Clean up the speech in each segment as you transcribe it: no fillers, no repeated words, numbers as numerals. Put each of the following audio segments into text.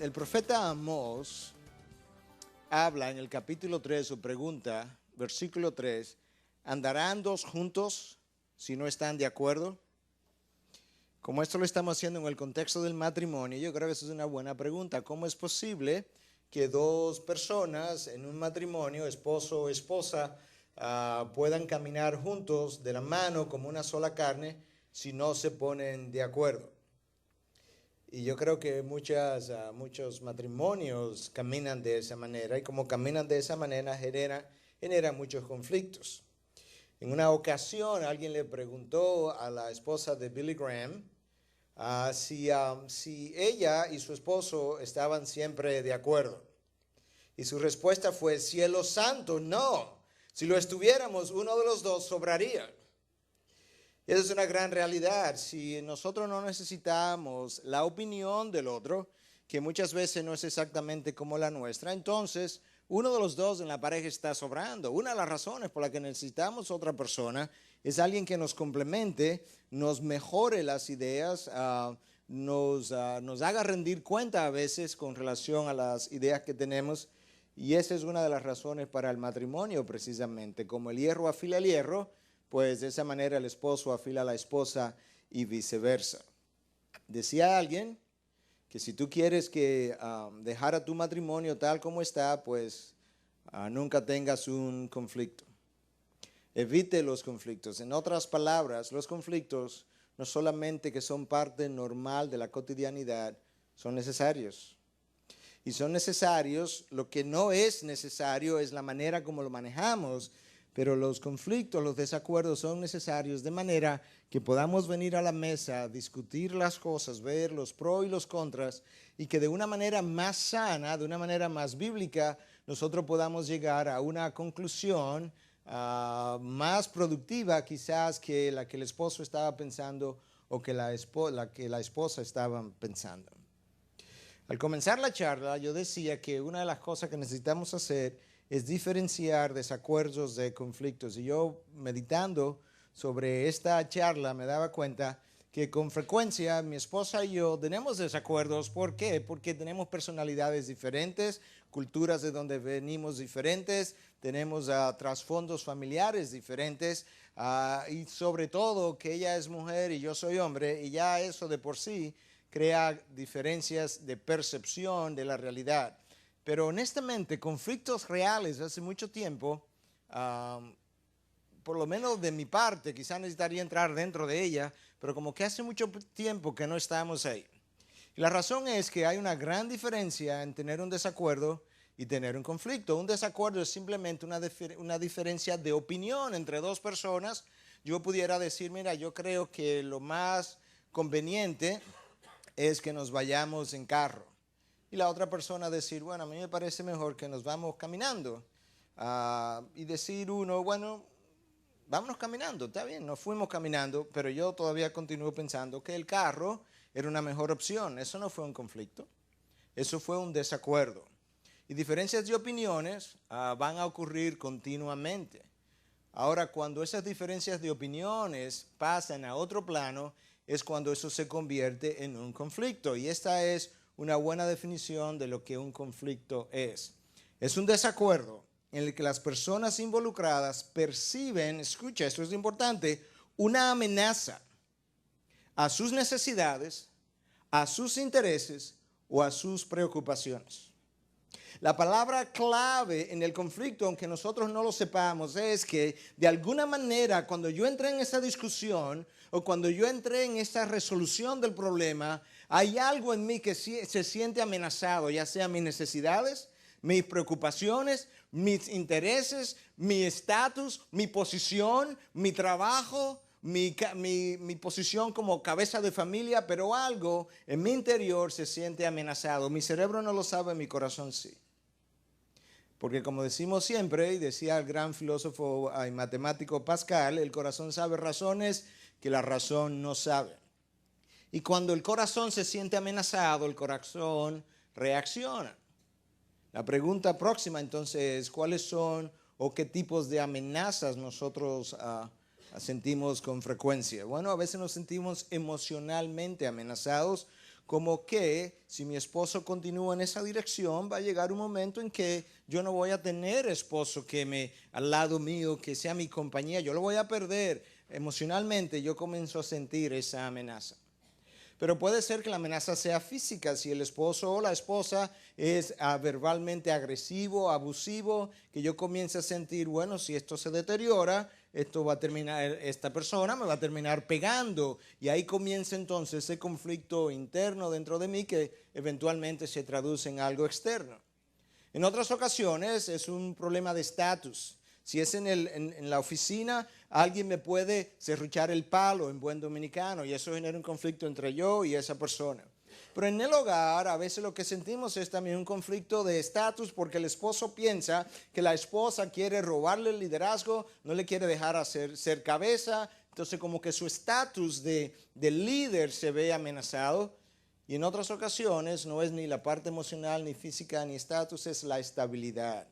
El profeta Amós habla en el capítulo 3, o pregunta, versículo 3, ¿andarán dos juntos si no están de acuerdo? Como esto lo estamos haciendo en el contexto del matrimonio, yo creo que esa es una buena pregunta. ¿Cómo es posible que dos personas en un matrimonio, esposo o esposa, puedan caminar juntos de la mano como una sola carne si no se ponen de acuerdo? Y yo creo que muchos matrimonios caminan de esa manera, y como caminan de esa manera genera muchos conflictos. En una ocasión alguien le preguntó a la esposa de Billy Graham si ella y su esposo estaban siempre de acuerdo. Y su respuesta fue: cielo santo, no. Si lo estuviéramos, uno de los dos sobraría. Y esa es una gran realidad. Si nosotros no necesitamos la opinión del otro, que muchas veces no es exactamente como la nuestra, entonces uno de los dos en la pareja está sobrando. Una de las razones por las que necesitamos otra persona es alguien que nos complemente, nos mejore las ideas, nos haga rendir cuenta a veces con relación a las ideas que tenemos. Y esa es una de las razones para el matrimonio, precisamente. Como el hierro afila el hierro, pues de esa manera el esposo afila a la esposa y viceversa. Decía alguien que si tú quieres dejar a tu matrimonio tal como está, pues nunca tengas un conflicto. Evite los conflictos. En otras palabras, los conflictos no solamente que son parte normal de la cotidianidad, son necesarios. Y son necesarios. Lo que no es necesario es la manera como lo manejamos. Pero los conflictos, los desacuerdos son necesarios de manera que podamos venir a la mesa, discutir las cosas, ver los pros y los contras, y que de una manera más sana, de una manera más bíblica, nosotros podamos llegar a una conclusión más productiva quizás que la que el esposo estaba pensando o que la esposa estaba pensando. Al comenzar la charla yo decía que una de las cosas que necesitamos hacer es diferenciar desacuerdos de conflictos. Y yo, meditando sobre esta charla, me daba cuenta que con frecuencia mi esposa y yo tenemos desacuerdos. ¿Por qué? Porque tenemos personalidades diferentes, culturas de donde venimos diferentes, tenemos trasfondos familiares diferentes, y sobre todo que ella es mujer y yo soy hombre, y ya eso de por sí crea diferencias de percepción de la realidad. Pero honestamente, conflictos reales hace mucho tiempo, por lo menos de mi parte, quizás necesitaría entrar dentro de ella, pero como que hace mucho tiempo que no estamos ahí. Y la razón es que hay una gran diferencia en tener un desacuerdo y tener un conflicto. Un desacuerdo es simplemente una diferencia de opinión entre dos personas. Yo pudiera decir, mira, yo creo que lo más conveniente es que nos vayamos en carro. Y la otra persona decir, bueno, a mí me parece mejor que nos vamos caminando. Y decir uno, bueno, vámonos caminando, está bien, nos fuimos caminando, pero yo todavía continúo pensando que el carro era una mejor opción. Eso no fue un conflicto, eso fue un desacuerdo. Y diferencias de opiniones van a ocurrir continuamente. Ahora, cuando esas diferencias de opiniones pasan a otro plano, es cuando eso se convierte en un conflicto. Y esta es una buena definición de lo que un conflicto es. Es un desacuerdo en el que las personas involucradas perciben, escucha, esto es importante, una amenaza a sus necesidades, a sus intereses o a sus preocupaciones. La palabra clave en el conflicto, aunque nosotros no lo sepamos, es que de alguna manera cuando yo entré en esa discusión o cuando yo entré en esa resolución del problema, hay algo en mí que se siente amenazado, ya sean mis necesidades, mis preocupaciones, mis intereses, mi estatus, mi posición, mi trabajo, mi posición como cabeza de familia, pero algo en mi interior se siente amenazado. Mi cerebro no lo sabe, mi corazón sí. Porque como decimos siempre, y decía el gran filósofo y matemático Pascal, el corazón sabe razones que la razón no sabe. Y cuando el corazón se siente amenazado, el corazón reacciona. La pregunta próxima entonces es, ¿cuáles son o qué tipos de amenazas nosotros sentimos con frecuencia? Bueno, a veces nos sentimos emocionalmente amenazados como que si mi esposo continúa en esa dirección, va a llegar un momento en que yo no voy a tener esposo al lado mío, que sea mi compañía, yo lo voy a perder. Emocionalmente yo comienzo a sentir esa amenaza. Pero puede ser que la amenaza sea física, si el esposo o la esposa es verbalmente agresivo, abusivo, que yo comience a sentir, bueno, si esto se deteriora, esto va a terminar, esta persona me va a terminar pegando. Y ahí comienza entonces ese conflicto interno dentro de mí que eventualmente se traduce en algo externo. En otras ocasiones es un problema de estatus. Si es en la oficina, alguien me puede serruchar el palo en buen dominicano y eso genera un conflicto entre yo y esa persona. Pero en el hogar a veces lo que sentimos es también un conflicto de estatus porque el esposo piensa que la esposa quiere robarle el liderazgo, no le quiere dejar ser cabeza, entonces como que su estatus de líder se ve amenazado. Y en otras ocasiones no es ni la parte emocional, ni física, ni estatus, es la estabilidad.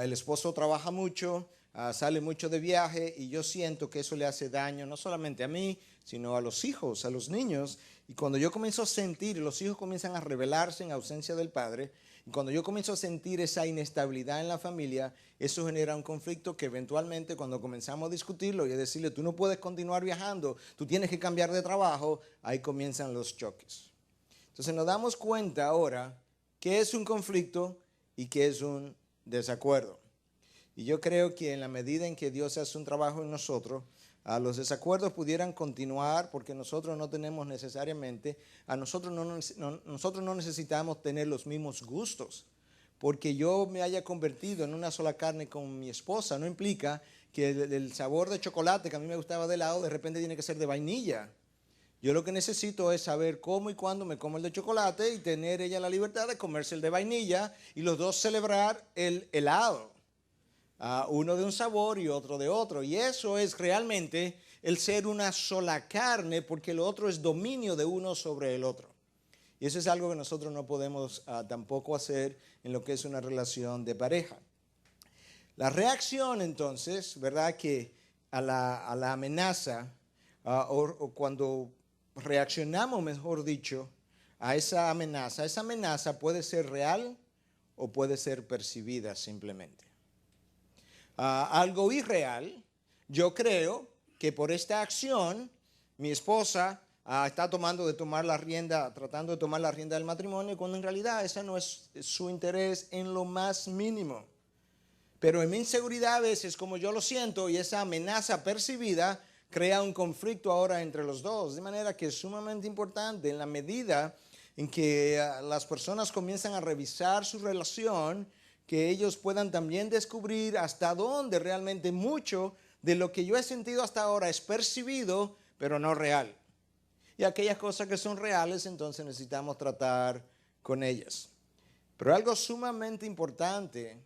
El esposo trabaja mucho, sale mucho de viaje y yo siento que eso le hace daño no solamente a mí, sino a los hijos, a los niños. Y cuando yo comienzo a sentir, los hijos comienzan a rebelarse en ausencia del padre, y cuando yo comienzo a sentir esa inestabilidad en la familia, eso genera un conflicto que eventualmente cuando comenzamos a discutirlo y a decirle, tú no puedes continuar viajando, tú tienes que cambiar de trabajo, ahí comienzan los choques. Entonces nos damos cuenta ahora qué es un conflicto y qué es un desacuerdo. Y yo creo que en la medida en que Dios hace un trabajo en nosotros, los desacuerdos pudieran continuar porque nosotros no tenemos necesariamente, nosotros no necesitamos tener los mismos gustos. Porque yo me haya convertido en una sola carne con mi esposa no implica que el sabor de chocolate que a mí me gustaba de helado de repente tiene que ser de vainilla. Yo lo que necesito es saber cómo y cuándo me como el de chocolate y tener ella la libertad de comerse el de vainilla y los dos celebrar el helado. Uno de un sabor y otro de otro. Y eso es realmente el ser una sola carne porque lo otro es dominio de uno sobre el otro. Y eso es algo que nosotros no podemos tampoco hacer en lo que es una relación de pareja. La reacción entonces, ¿verdad? Que a la amenaza o cuando reaccionamos, mejor dicho, a esa amenaza puede ser real o puede ser percibida simplemente. Algo irreal, yo creo que por esta acción mi esposa está tratando de tomar la rienda del matrimonio, cuando en realidad ese no es su interés en lo más mínimo. Pero en mi inseguridad a veces, como yo lo siento, y esa amenaza percibida crea un conflicto ahora entre los dos, de manera que es sumamente importante en la medida en que las personas comienzan a revisar su relación, que ellos puedan también descubrir hasta dónde realmente mucho de lo que yo he sentido hasta ahora es percibido, pero no real. Y aquellas cosas que son reales, entonces necesitamos tratar con ellas. Pero algo sumamente importante,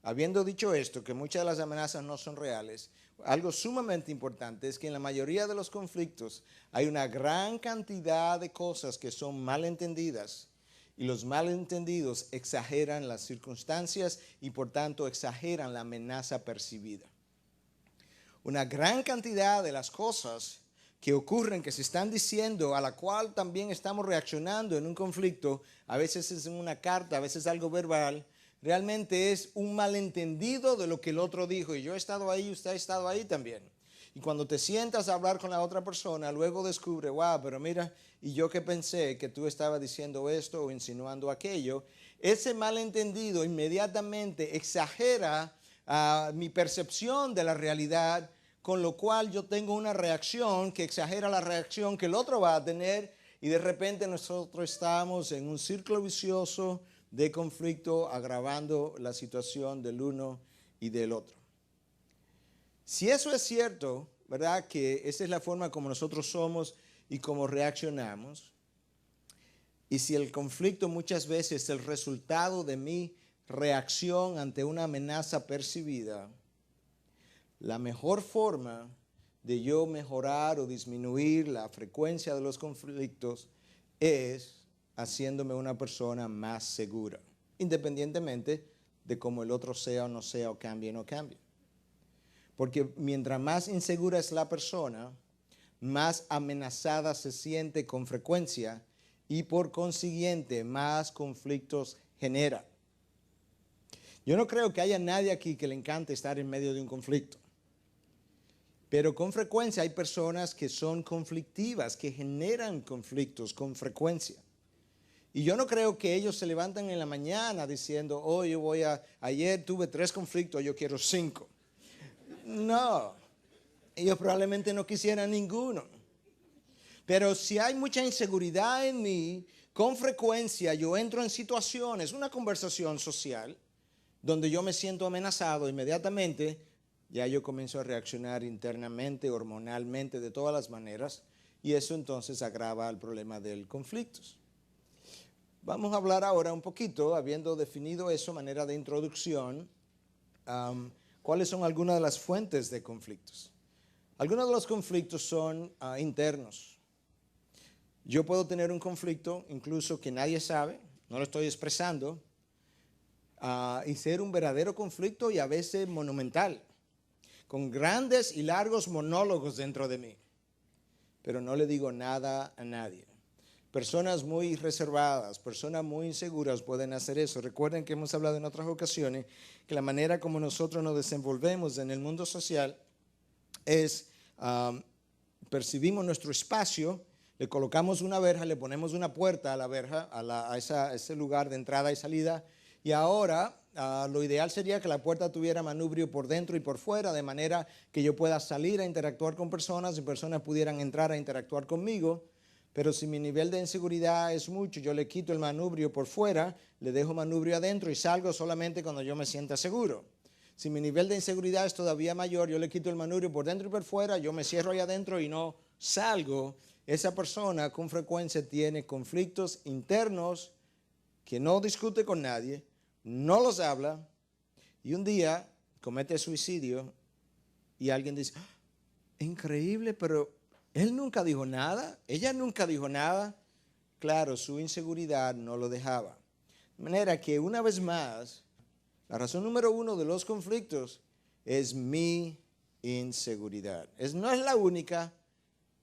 habiendo dicho esto, que muchas de las amenazas no son reales, algo sumamente importante es que en la mayoría de los conflictos hay una gran cantidad de cosas que son malentendidas. Y los malentendidos exageran las circunstancias y por tanto exageran la amenaza percibida. Una gran cantidad de las cosas que ocurren, que se están diciendo, a la cual también estamos reaccionando en un conflicto, a veces es en una carta, a veces algo verbal, realmente es un malentendido de lo que el otro dijo. Y yo he estado ahí, usted ha estado ahí también. Y cuando te sientas a hablar con la otra persona, luego descubre, wow, pero mira, y yo que pensé que tú estabas diciendo esto o insinuando aquello, ese malentendido inmediatamente exagera mi percepción de la realidad, con lo cual yo tengo una reacción que exagera la reacción que el otro va a tener y de repente nosotros estamos en un círculo vicioso de conflicto agravando la situación del uno y del otro. Si eso es cierto, ¿verdad? Que esa es la forma como nosotros somos y como reaccionamos. Y si el conflicto muchas veces es el resultado de mi reacción ante una amenaza percibida, la mejor forma de yo mejorar o disminuir la frecuencia de los conflictos es haciéndome una persona más segura, independientemente de cómo el otro sea o no sea, o cambie o no cambie. Porque mientras más insegura es la persona, más amenazada se siente con frecuencia y por consiguiente más conflictos genera. Yo no creo que haya nadie aquí que le encante estar en medio de un conflicto. Pero con frecuencia hay personas que son conflictivas, que generan conflictos con frecuencia. Y yo no creo que ellos se levantan en la mañana diciendo, oh, ayer tuve 3 conflictos, yo quiero 5. No, ellos probablemente no quisieran ninguno. Pero si hay mucha inseguridad en mí, con frecuencia yo entro en situaciones, una conversación social, donde yo me siento amenazado inmediatamente. Ya yo comienzo a reaccionar internamente, hormonalmente, de todas las maneras, y eso entonces agrava el problema del conflicto. Vamos a hablar ahora un poquito, habiendo definido eso, manera de introducción, cuáles son algunas de las fuentes de conflictos. Algunos de los conflictos son internos. Yo puedo tener un conflicto, incluso que nadie sabe, no lo estoy expresando, y ser un verdadero conflicto y a veces monumental, con grandes y largos monólogos dentro de mí, pero no le digo nada a nadie. Personas muy reservadas, personas muy inseguras pueden hacer eso. Recuerden que hemos hablado en otras ocasiones que la manera como nosotros nos desenvolvemos en el mundo social es, percibimos nuestro espacio, le colocamos una verja, le ponemos una puerta a la verja, a ese lugar de entrada y salida, y ahora lo ideal sería que la puerta tuviera manubrio por dentro y por fuera, de manera que yo pueda salir a interactuar con personas y personas pudieran entrar a interactuar conmigo. Pero si mi nivel de inseguridad es mucho, yo le quito el manubrio por fuera, le dejo manubrio adentro y salgo solamente cuando yo me sienta seguro. Si mi nivel de inseguridad es todavía mayor, yo le quito el manubrio por dentro y por fuera, yo me cierro ahí adentro y no salgo. Esa persona con frecuencia tiene conflictos internos que no discute con nadie, no los habla, y un día comete suicidio y alguien dice, "Ah, increíble, pero él nunca dijo nada, ella nunca dijo nada". Claro, su inseguridad no lo dejaba. De manera que una vez más, la razón número 1 de los conflictos es mi inseguridad. No es la única,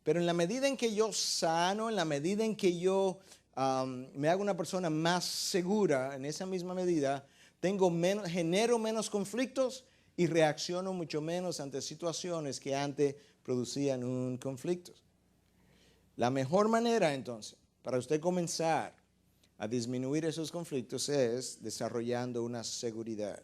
pero en la medida en que yo sano, en la medida en que yo me hago una persona más segura, en esa misma medida, genero menos conflictos y reacciono mucho menos ante situaciones que antes producían un conflicto. La mejor manera entonces para usted comenzar a disminuir esos conflictos es desarrollando una seguridad.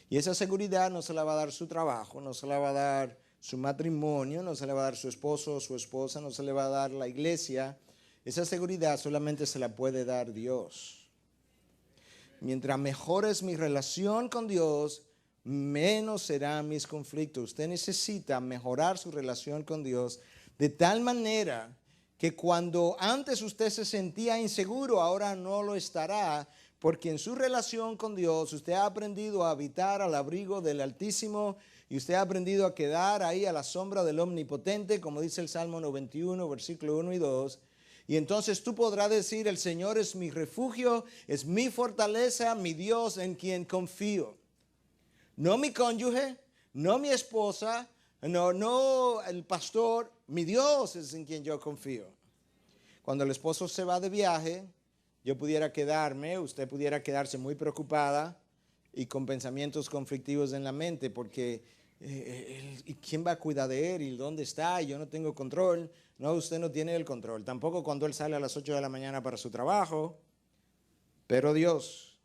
Y esa seguridad no se la va a dar su trabajo, no se la va a dar su matrimonio, no se le va a dar su esposo o su esposa, no se le va a dar la iglesia. Esa seguridad solamente se la puede dar Dios. Mientras mejor es mi relación con Dios, menos serán mis conflictos. Usted necesita mejorar su relación con Dios de tal manera que cuando antes usted se sentía inseguro, ahora no lo estará, porque en su relación con Dios usted ha aprendido a habitar al abrigo del Altísimo y usted ha aprendido a quedar ahí a la sombra del Omnipotente, como dice el Salmo 91, versículo 1 y 2. Y entonces tú podrás decir, el Señor es mi refugio, es mi fortaleza, mi Dios en quien confío. No mi cónyuge, no mi esposa, no el pastor, mi Dios es en quien yo confío. Cuando el esposo se va de viaje, yo pudiera quedarme, usted pudiera quedarse muy preocupada y con pensamientos conflictivos en la mente, porque ¿y quién va a cuidar de él? ¿Y dónde está? Y yo no tengo control. No, usted no tiene el control. Tampoco cuando él sale a las 8 de la mañana para su trabajo, pero Dios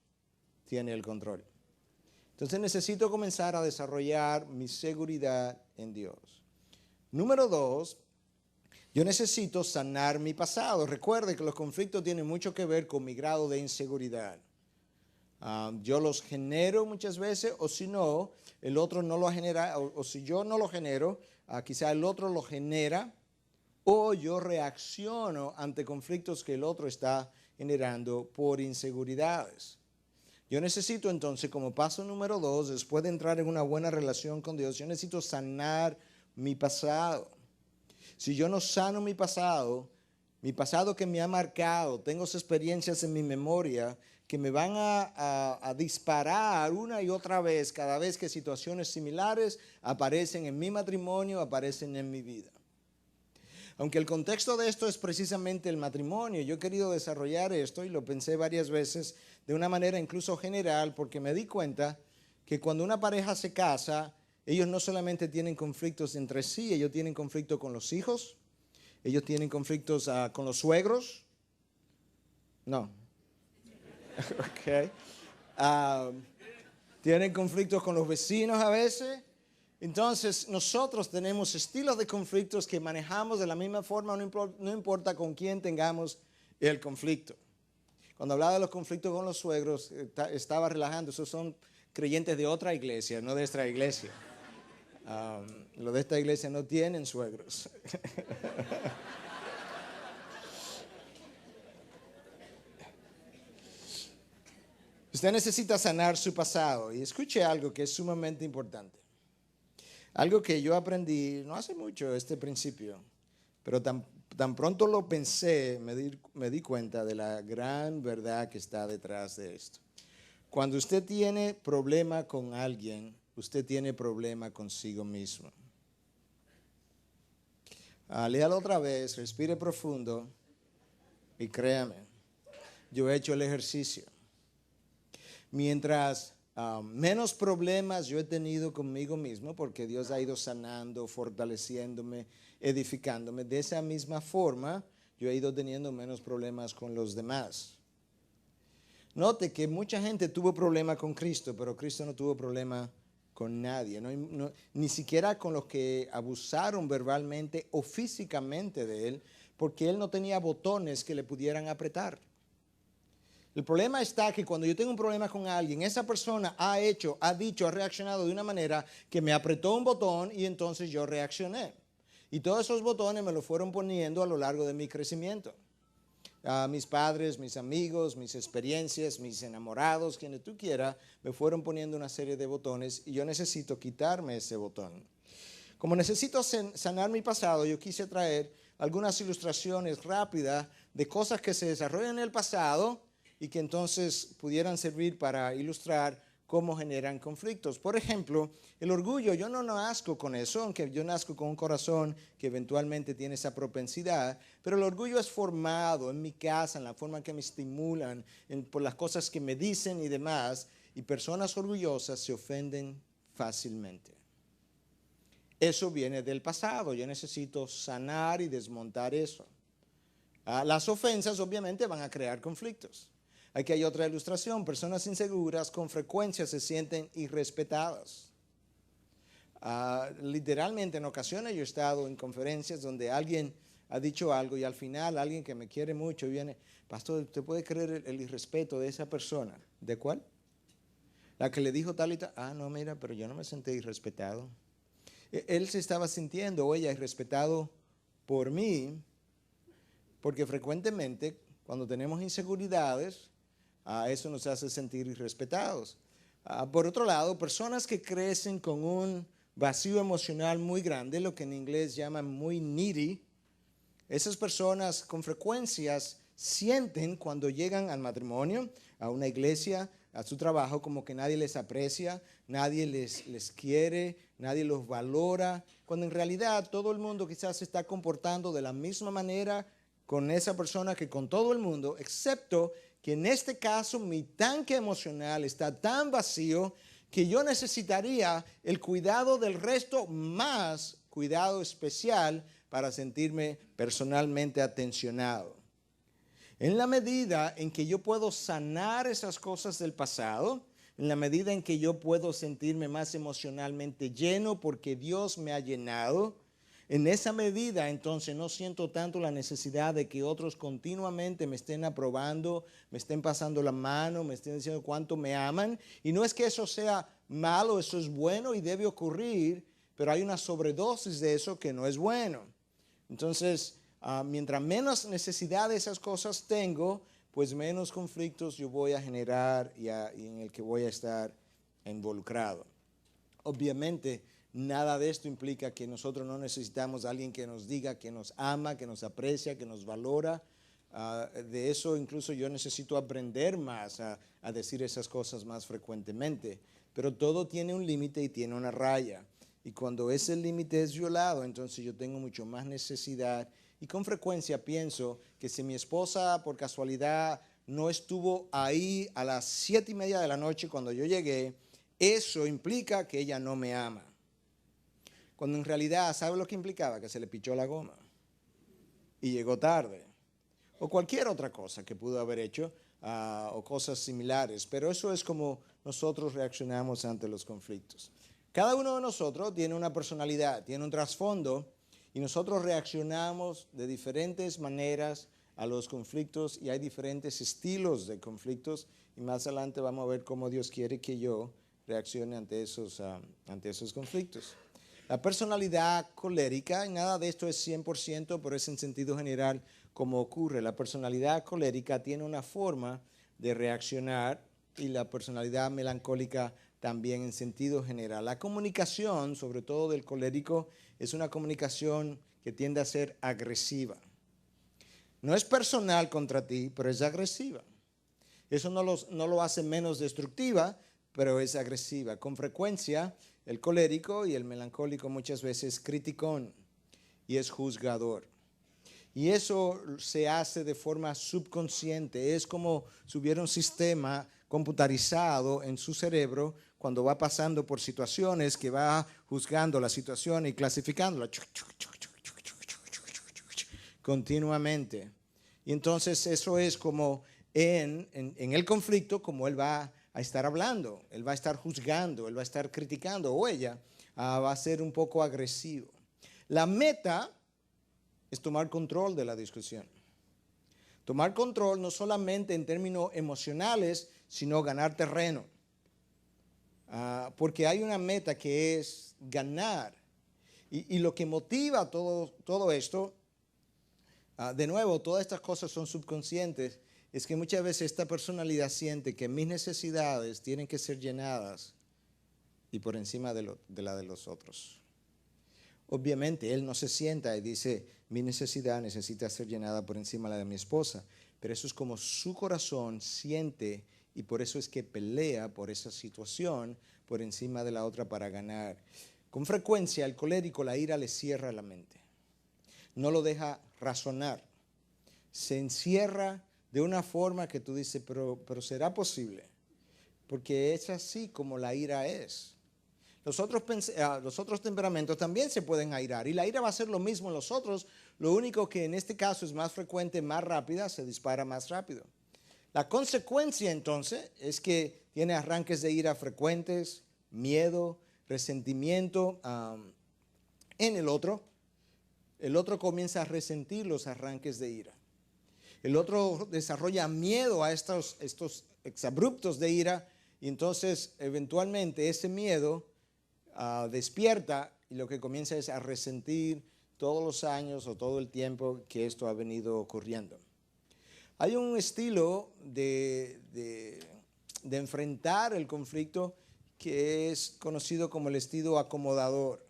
tiene el control. Entonces necesito comenzar a desarrollar mi seguridad en Dios. Número 2, yo necesito sanar mi pasado. Recuerde que los conflictos tienen mucho que ver con mi grado de inseguridad. Yo los genero muchas veces, o si no, el otro no lo genera, o si yo no lo genero, quizá el otro lo genera, o yo reacciono ante conflictos que el otro está generando por inseguridades. Yo necesito entonces, como paso número 2, después de entrar en una buena relación con Dios, yo necesito sanar mi pasado. Si yo no sano mi pasado que me ha marcado, tengo esas experiencias en mi memoria que me van a disparar una y otra vez cada vez que situaciones similares aparecen en mi matrimonio, aparecen en mi vida. Aunque el contexto de esto es precisamente el matrimonio, yo he querido desarrollar esto y lo pensé varias veces de una manera incluso general, porque me di cuenta que cuando una pareja se casa, ellos no solamente tienen conflictos entre sí, ellos tienen conflicto con los hijos, ellos tienen conflictos con los suegros. No. Ok. Tienen conflictos con los vecinos a veces. Entonces, nosotros tenemos estilos de conflictos que manejamos de la misma forma, no importa con quién tengamos el conflicto. Cuando hablaba de los conflictos con los suegros, estaba relajando. Esos son creyentes de otra iglesia, no de esta iglesia. Los de esta iglesia no tienen suegros. Usted necesita sanar su pasado. Y escuche algo que es sumamente importante. Algo que yo aprendí no hace mucho, este principio, pero tan pronto lo pensé, me di cuenta de la gran verdad que está detrás de esto. Cuando usted tiene problema con alguien, usted tiene problema consigo mismo. Léalo otra vez, respire profundo y créame, yo he hecho el ejercicio. Mientras menos problemas yo he tenido conmigo mismo, porque Dios ha ido sanando, fortaleciéndome, edificándome, de esa misma forma yo he ido teniendo menos problemas con los demás. Note que mucha gente tuvo problema con Cristo, pero Cristo no tuvo problema con nadie, ni siquiera con los que abusaron verbalmente o físicamente de Él, porque Él no tenía botones que le pudieran apretar. El problema está que cuando yo tengo un problema con alguien, esa persona ha dicho, ha reaccionado de una manera que me apretó un botón y entonces yo reaccioné. Y todos esos botones me los fueron poniendo a lo largo de mi crecimiento. Mis padres, mis amigos, mis experiencias, mis enamorados, quienes tú quieras, me fueron poniendo una serie de botones y yo necesito quitarme ese botón. Como necesito sanar mi pasado, yo quise traer algunas ilustraciones rápidas de cosas que se desarrollan en el pasado y que entonces pudieran servir para ilustrar cómo generan conflictos. Por ejemplo, el orgullo, yo no nazco con eso, aunque yo nazco con un corazón que eventualmente tiene esa propensidad, pero el orgullo es formado en mi casa, en la forma que me estimulan, por las cosas que me dicen y demás, y personas orgullosas se ofenden fácilmente. Eso viene del pasado, yo necesito sanar y desmontar eso. Las ofensas obviamente van a crear conflictos. Aquí hay otra ilustración. Personas inseguras con frecuencia se sienten irrespetadas. Literalmente en ocasiones yo he estado en conferencias donde alguien ha dicho algo y al final alguien que me quiere mucho viene, pastor, ¿usted puede creer el irrespeto de esa persona? ¿De cuál? La que le dijo tal y tal. No, mira, pero yo no me sentí irrespetado. Él se estaba sintiendo o ella irrespetado por mí, porque frecuentemente cuando tenemos inseguridades, eso nos hace sentir irrespetados. Por otro lado, personas que crecen con un vacío emocional muy grande, lo que en inglés llaman muy needy, esas personas con frecuencias sienten cuando llegan al matrimonio, a una iglesia, a su trabajo, como que nadie les aprecia, nadie les quiere, nadie los valora, cuando en realidad todo el mundo quizás se está comportando de la misma manera con esa persona que con todo el mundo, excepto que en este caso mi tanque emocional está tan vacío que yo necesitaría el cuidado del resto más cuidado especial para sentirme personalmente atencionado. En la medida en que yo puedo sanar esas cosas del pasado, en la medida en que yo puedo sentirme más emocionalmente lleno porque Dios me ha llenado, en esa medida, entonces, no siento tanto la necesidad de que otros continuamente me estén aprobando, me estén pasando la mano, me estén diciendo cuánto me aman. Y no es que eso sea malo, eso es bueno y debe ocurrir, pero hay una sobredosis de eso que no es bueno. Entonces, mientras menos necesidad de esas cosas tengo, pues menos conflictos yo voy a generar y en el que voy a estar involucrado. Obviamente, nada de esto implica que nosotros no necesitamos a alguien que nos diga que nos ama, que nos aprecia, que nos valora. De eso incluso yo necesito aprender más a decir esas cosas más frecuentemente. Pero todo tiene un límite y tiene una raya. Y cuando ese límite es violado, entonces yo tengo mucho más necesidad Y con frecuencia pienso que si mi esposa por casualidad no estuvo ahí a las 7:30 de la noche cuando yo llegué, eso implica que ella no me ama. Cuando en realidad, ¿sabe lo que implicaba? Que se le pichó la goma y llegó tarde. O cualquier otra cosa que pudo haber hecho, o cosas similares. Pero eso es como nosotros reaccionamos ante los conflictos. Cada uno de nosotros tiene una personalidad, tiene un trasfondo, y nosotros reaccionamos de diferentes maneras a los conflictos, y hay diferentes estilos de conflictos, y más adelante vamos a ver cómo Dios quiere que yo reaccione ante esos conflictos. La personalidad colérica, y nada de esto es 100%, pero es en sentido general como ocurre. La personalidad colérica tiene una forma de reaccionar, y la personalidad melancólica también en sentido general. La comunicación, sobre todo del colérico, es una comunicación que tiende a ser agresiva. No es personal contra ti, pero es agresiva. Eso no lo hace menos destructiva, pero es agresiva. Con frecuencia, el colérico y el melancólico muchas veces es criticón y es juzgador. Y eso se hace de forma subconsciente. Es como si hubiera un sistema computarizado en su cerebro cuando va pasando por situaciones, que va juzgando la situación y clasificándola continuamente. Y entonces eso es como en el conflicto, como él va a estar hablando, él va a estar juzgando, él va a estar criticando, o ella va a ser un poco agresivo. La meta es tomar control de la discusión. Tomar control no solamente en términos emocionales, sino ganar terreno. Porque hay una meta que es ganar. Y lo que motiva todo esto, de nuevo, todas estas cosas son subconscientes, es que muchas veces esta personalidad siente que mis necesidades tienen que ser llenadas y por encima de la de los otros. Obviamente, él no se sienta y dice, mi necesidad necesita ser llenada por encima de la de mi esposa, pero eso es como su corazón siente, y por eso es que pelea por esa situación por encima de la otra para ganar. Con frecuencia, al colérico la ira le cierra la mente, no lo deja razonar, se encierra de una forma que tú dices, pero ¿será posible? Porque es así como la ira es. Los otros temperamentos también se pueden airar, y la ira va a ser lo mismo en los otros, lo único que en este caso es más frecuente, más rápida, se dispara más rápido. La consecuencia entonces es que tiene arranques de ira frecuentes, miedo, resentimiento en el otro. El otro comienza a resentir los arranques de ira. El otro desarrolla miedo a estos exabruptos de ira, y entonces eventualmente ese miedo despierta, y lo que comienza es a resentir todos los años o todo el tiempo que esto ha venido ocurriendo. Hay un estilo de enfrentar el conflicto que es conocido como el estilo acomodador.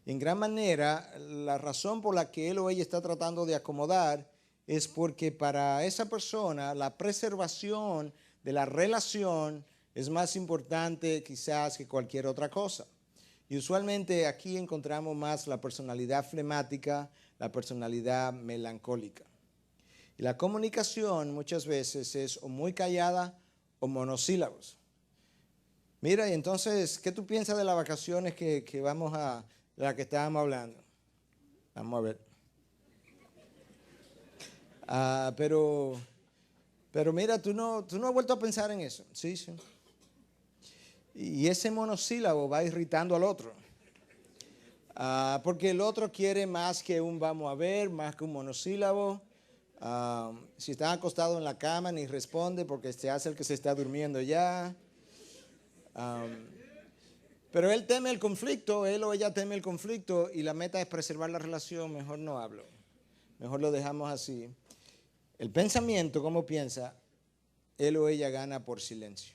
En gran manera, la razón por la que él o ella está tratando de acomodar es porque para esa persona la preservación de la relación es más importante quizás que cualquier otra cosa. Y usualmente aquí encontramos más la personalidad flemática, la personalidad melancólica. Y la comunicación muchas veces es o muy callada o monosílabos. Mira, y entonces, ¿qué tú piensas de las vacaciones que vamos a, de las que estábamos hablando? Vamos a ver. Pero mira, tú no has vuelto a pensar en eso. Sí, sí. Y ese monosílabo va irritando al otro. Porque el otro quiere más que un vamos a ver, más que un monosílabo. Si está acostado en la cama, ni responde porque se hace el que se está durmiendo ya. Pero él teme el conflicto, él o ella teme el conflicto, y la meta es preservar la relación. Mejor no hablo, mejor lo dejamos así. El pensamiento, ¿cómo piensa? Él o ella gana por silencio.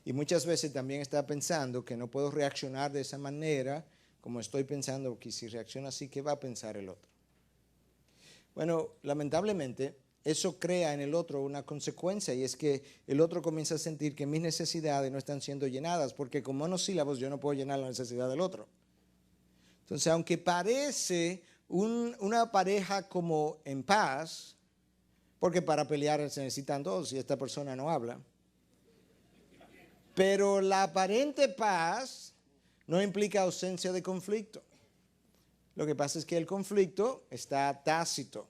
Y muchas veces también está pensando que no puedo reaccionar de esa manera, como estoy pensando, que si reacciona así, ¿qué va a pensar el otro? Bueno, lamentablemente, eso crea en el otro una consecuencia, y es que el otro comienza a sentir que mis necesidades no están siendo llenadas, porque con monosílabos yo no puedo llenar la necesidad del otro. Entonces, aunque parece una pareja como en paz, porque para pelear se necesitan dos y esta persona no habla. Pero la aparente paz no implica ausencia de conflicto. Lo que pasa es que el conflicto está tácito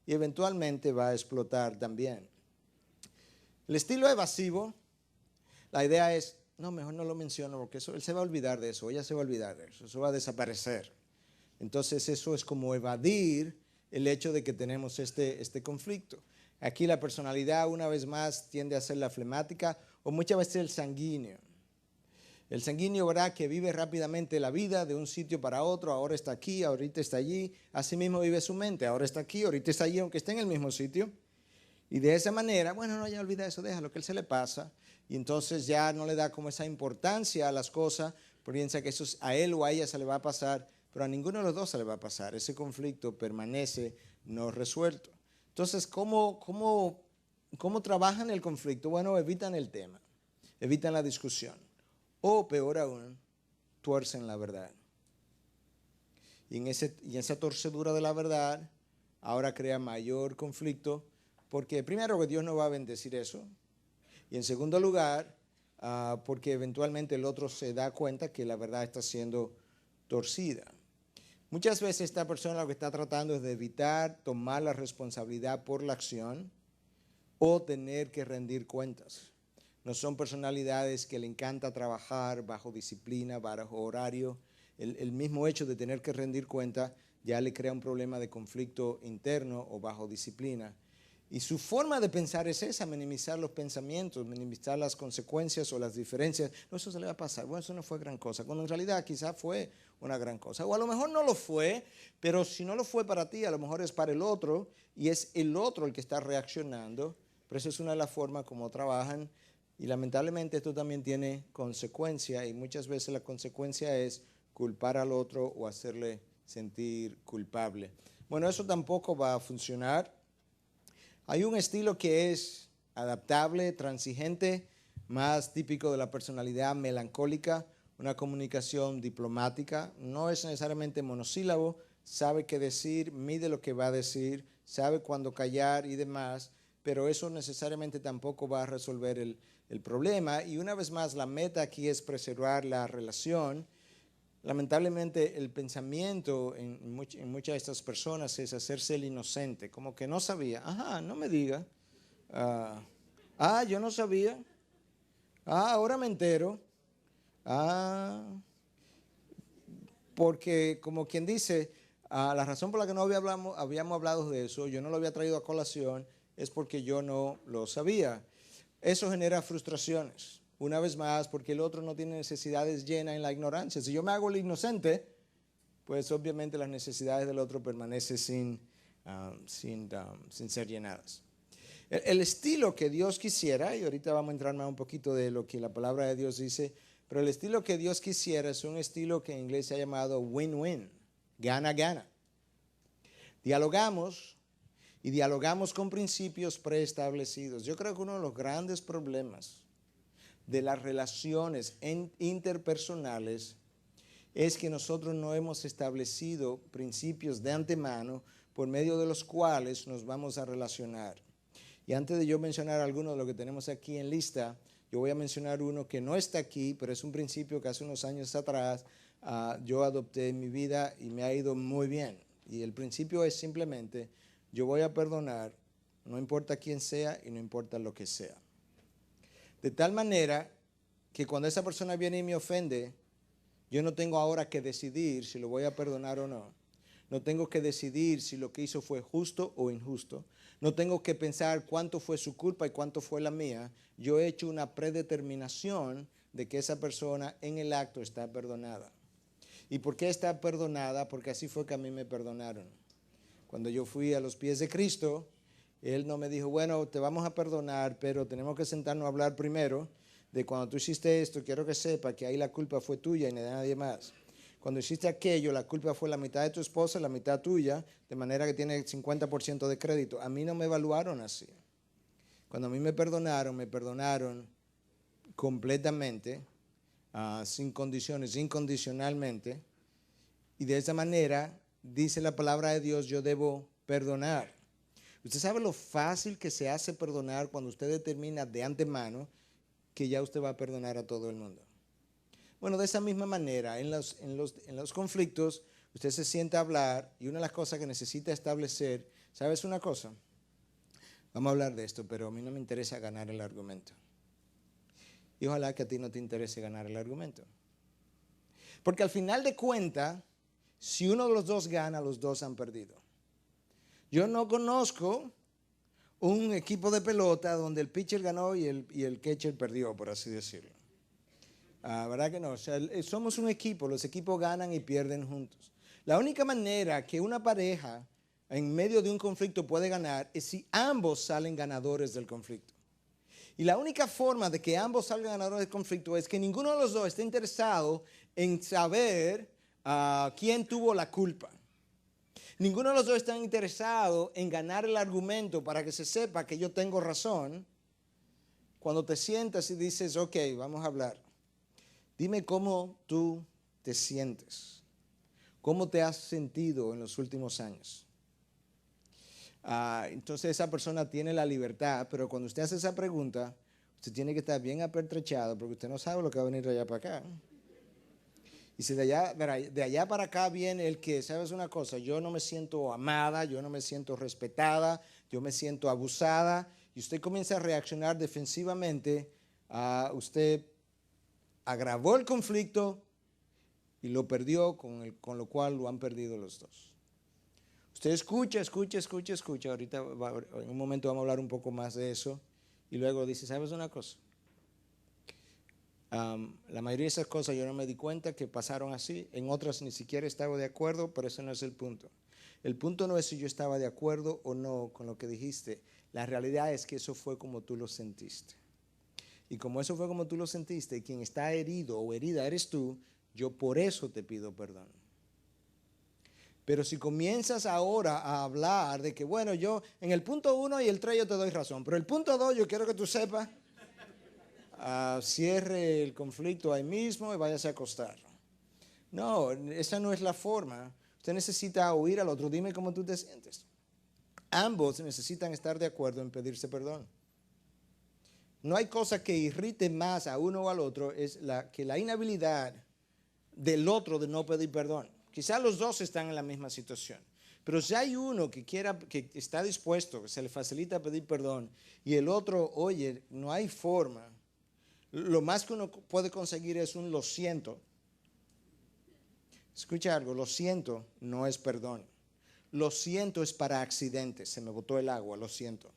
y eventualmente va a explotar también. El estilo evasivo, la idea es, no, mejor no lo menciono porque él se va a olvidar de eso, ella se va a olvidar de eso, eso va a desaparecer. Entonces eso es como evadir el hecho de que tenemos este conflicto. Aquí la personalidad una vez más tiende a ser la flemática o muchas veces el sanguíneo. El sanguíneo, ¿verdad?, que vive rápidamente la vida de un sitio para otro, ahora está aquí, ahorita está allí, así mismo vive su mente, ahora está aquí, ahorita está allí, aunque esté en el mismo sitio. Y de esa manera, bueno, no, ya olvida eso, déjalo, que él se le pasa. Y entonces ya no le da como esa importancia a las cosas, piensa que eso a él o a ella se le va a pasar, pero a ninguno de los dos se le va a pasar. Ese conflicto permanece no resuelto. Entonces, ¿cómo trabajan el conflicto? Bueno, evitan el tema, evitan la discusión. O peor aún, tuercen la verdad. Y en esa torcedura de la verdad, ahora crea mayor conflicto, porque primero que Dios no va a bendecir eso, y en segundo lugar, porque eventualmente el otro se da cuenta que la verdad está siendo torcida. Muchas veces esta persona lo que está tratando es de evitar tomar la responsabilidad por la acción o tener que rendir cuentas. No son personalidades que le encanta trabajar bajo disciplina, bajo horario. El mismo hecho de tener que rendir cuentas ya le crea un problema de conflicto interno o bajo disciplina. Y su forma de pensar es esa, minimizar los pensamientos, minimizar las consecuencias o las diferencias. No, eso se le va a pasar. Bueno, eso no fue gran cosa. Cuando en realidad quizás fue una gran cosa. O a lo mejor no lo fue, pero si no lo fue para ti, a lo mejor es para el otro y es el otro el que está reaccionando. Pero esa es una de las formas como trabajan. Y lamentablemente esto también tiene consecuencia y muchas veces la consecuencia es culpar al otro o hacerle sentir culpable. Bueno, eso tampoco va a funcionar. Hay un estilo que es adaptable, transigente, más típico de la personalidad melancólica, una comunicación diplomática. No es necesariamente monosílabo, sabe qué decir, mide lo que va a decir, sabe cuándo callar y demás, pero eso necesariamente tampoco va a resolver el problema. Y una vez más, la meta aquí es preservar la relación. Lamentablemente el pensamiento en muchas de estas personas es hacerse el inocente, como que no sabía, ajá, no me diga, yo no sabía, ahora me entero, porque como quien dice, la razón por la que no habíamos hablado de eso, yo no lo había traído a colación, es porque yo no lo sabía. Eso genera frustraciones. Una vez más, porque el otro no tiene necesidades llenas en la ignorancia. Si yo me hago el inocente, pues obviamente las necesidades del otro permanecen sin ser llenadas. El estilo que Dios quisiera, y ahorita vamos a entrar más un poquito de lo que la palabra de Dios dice, pero el estilo que Dios quisiera es un estilo que en inglés se ha llamado win-win, gana-gana. Dialogamos y dialogamos con principios preestablecidos. Yo creo que uno de los grandes problemas de las relaciones interpersonales es que nosotros no hemos establecido principios de antemano por medio de los cuales nos vamos a relacionar. Y antes de yo mencionar algunos de los que tenemos aquí en lista, yo voy a mencionar uno que no está aquí, pero es un principio que hace unos años atrás yo adopté en mi vida y me ha ido muy bien. Y el principio es simplemente, yo voy a perdonar, no importa quién sea y no importa lo que sea. De tal manera que cuando esa persona viene y me ofende, yo no tengo ahora que decidir si lo voy a perdonar o no. No tengo que decidir si lo que hizo fue justo o injusto. No tengo que pensar cuánto fue su culpa y cuánto fue la mía. Yo he hecho una predeterminación de que esa persona en el acto está perdonada. ¿Y por qué está perdonada? Porque así fue que a mí me perdonaron. Cuando yo fui a los pies de Cristo, Él no me dijo, bueno, te vamos a perdonar, pero tenemos que sentarnos a hablar primero de cuando tú hiciste esto, quiero que sepa que ahí la culpa fue tuya y no de nadie más. Cuando hiciste aquello, la culpa fue la mitad de tu esposa, la mitad tuya, de manera que tiene 50% de crédito. A mí no me evaluaron así. Cuando a mí me perdonaron completamente, sin condiciones, incondicionalmente, y de esa manera dice la palabra de Dios, yo debo perdonar. Usted sabe lo fácil que se hace perdonar cuando usted determina de antemano que ya usted va a perdonar a todo el mundo. Bueno, de esa misma manera, en los conflictos, usted se sienta a hablar y una de las cosas que necesita establecer, ¿sabes una cosa? Vamos a hablar de esto, pero a mí no me interesa ganar el argumento. Y ojalá que a ti no te interese ganar el argumento. Porque al final de cuentas, si uno de los dos gana, los dos han perdido. Yo no conozco un equipo de pelota donde el pitcher ganó y el catcher perdió, por así decirlo. ¿Verdad que no? O sea, somos un equipo, los equipos ganan y pierden juntos. La única manera que una pareja en medio de un conflicto puede ganar es si ambos salen ganadores del conflicto. Y la única forma de que ambos salgan ganadores del conflicto es que ninguno de los dos esté interesado en saber quién tuvo la culpa. Ninguno de los dos está interesado en ganar el argumento para que se sepa que yo tengo razón. Cuando te sientas y dices, ok, vamos a hablar. Dime cómo tú te sientes. ¿Cómo te has sentido en los últimos años? Entonces esa persona tiene la libertad, pero cuando usted hace esa pregunta, usted tiene que estar bien apertrechado porque usted no sabe lo que va a venir de allá para acá. Y si de allá para acá viene el que, ¿sabes una cosa? Yo no me siento amada, yo no me siento respetada, yo me siento abusada, y usted comienza a reaccionar defensivamente, usted agravó el conflicto y lo perdió, con lo cual lo han perdido los dos. Usted escucha. Ahorita, en un momento vamos a hablar un poco más de eso. Y luego dice, ¿sabes una cosa? La mayoría de esas cosas yo no me di cuenta que pasaron así. En otras ni siquiera estaba de acuerdo, pero ese no es el punto. El punto no es si yo estaba de acuerdo o no con lo que dijiste. La realidad es que eso fue como tú lo sentiste. Y como eso fue como tú lo sentiste, quien está herido o herida eres tú, yo por eso te pido perdón. Pero si comienzas ahora a hablar de que, bueno, yo en el punto 1 y el 3 yo te doy razón, pero el punto 2 yo quiero que tú sepas, cierre el conflicto ahí mismo y váyase a acostar. No, esa no es la forma. Usted necesita oír al otro, dime cómo tú te sientes. Ambos necesitan estar de acuerdo en pedirse perdón. No hay cosa que irrite más a uno o al otro es que la inhabilidad del otro de no pedir perdón. Quizás los dos están en la misma situación, pero si hay uno que está dispuesto, que se le facilita pedir perdón, y el otro, oye, no hay forma, lo más que uno puede conseguir es un lo siento. Escucha algo, lo siento no es perdón. Lo siento es para accidentes, se me botó el agua, lo siento.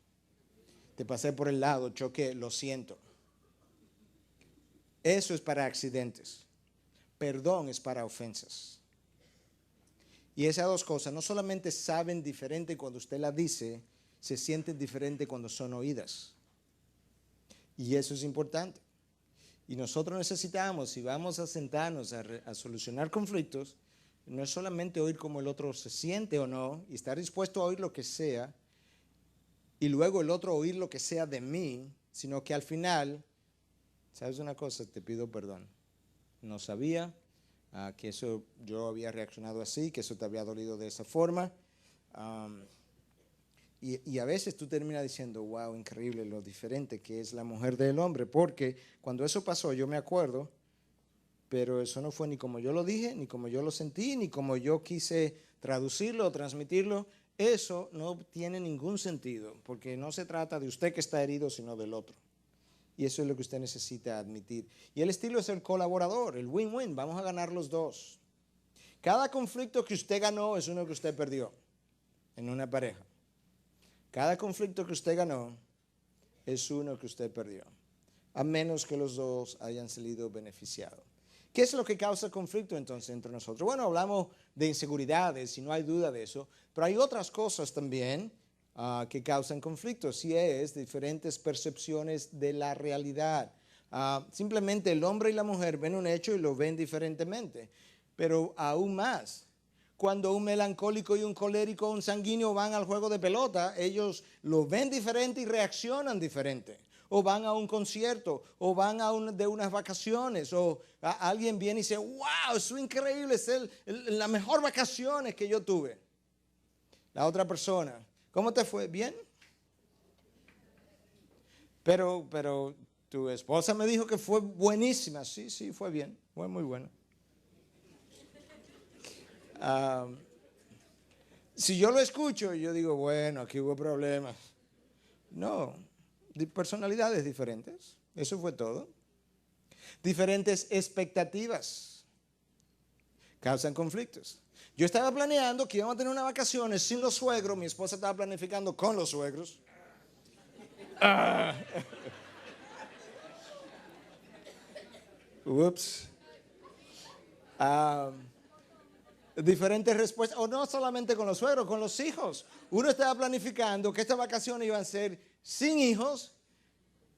Te pasé por el lado, choqué, lo siento. Eso es para accidentes. Perdón es para ofensas. Y esas dos cosas no solamente saben diferente cuando usted las dice, se sienten diferente cuando son oídas. Y eso es importante. Y nosotros necesitamos, si vamos a sentarnos a solucionar conflictos, no es solamente oír cómo el otro se siente o no, y estar dispuesto a oír lo que sea, y luego el otro oír lo que sea de mí, sino que al final, ¿sabes una cosa? Te pido perdón. No sabía que eso yo había reaccionado así, que eso te había dolido de esa forma. Y a veces tú terminas diciendo, wow, increíble lo diferente que es la mujer del hombre, porque cuando eso pasó yo me acuerdo, pero eso no fue ni como yo lo dije, ni como yo lo sentí, ni como yo quise traducirlo o transmitirlo. Eso no tiene ningún sentido, porque no se trata de usted que está herido, sino del otro. Y eso es lo que usted necesita admitir. Y el estilo es el colaborador, el win-win, vamos a ganar los dos. Cada conflicto que usted ganó es uno que usted perdió en una pareja. Cada conflicto que usted ganó es uno que usted perdió, a menos que los dos hayan salido beneficiados. ¿Qué es lo que causa conflicto entonces entre nosotros? Bueno, hablamos de inseguridades y no hay duda de eso, pero hay otras cosas también que causan conflictos y es diferentes percepciones de la realidad. Simplemente el hombre y la mujer ven un hecho y lo ven diferentemente, pero aún más. Cuando un melancólico y un colérico, un sanguíneo van al juego de pelota, ellos lo ven diferente y reaccionan diferente. o van a un concierto, o van de unas vacaciones, o alguien viene y dice, wow, eso es increíble, es la mejor vacaciones que yo tuve. La otra persona, ¿cómo te fue? ¿Bien? Pero tu esposa me dijo que fue buenísima. Sí, fue bien, fue muy bueno. Si yo lo escucho, yo digo, bueno, aquí hubo problemas. No, personalidades diferentes, eso fue todo. Diferentes expectativas causan conflictos. Yo estaba planeando que íbamos a tener unas vacaciones sin los suegros, mi esposa estaba planificando con los suegros. Ups. Diferentes respuestas, o no solamente con los suegros, con los hijos. Uno estaba planificando que estas vacaciones iban a ser sin hijos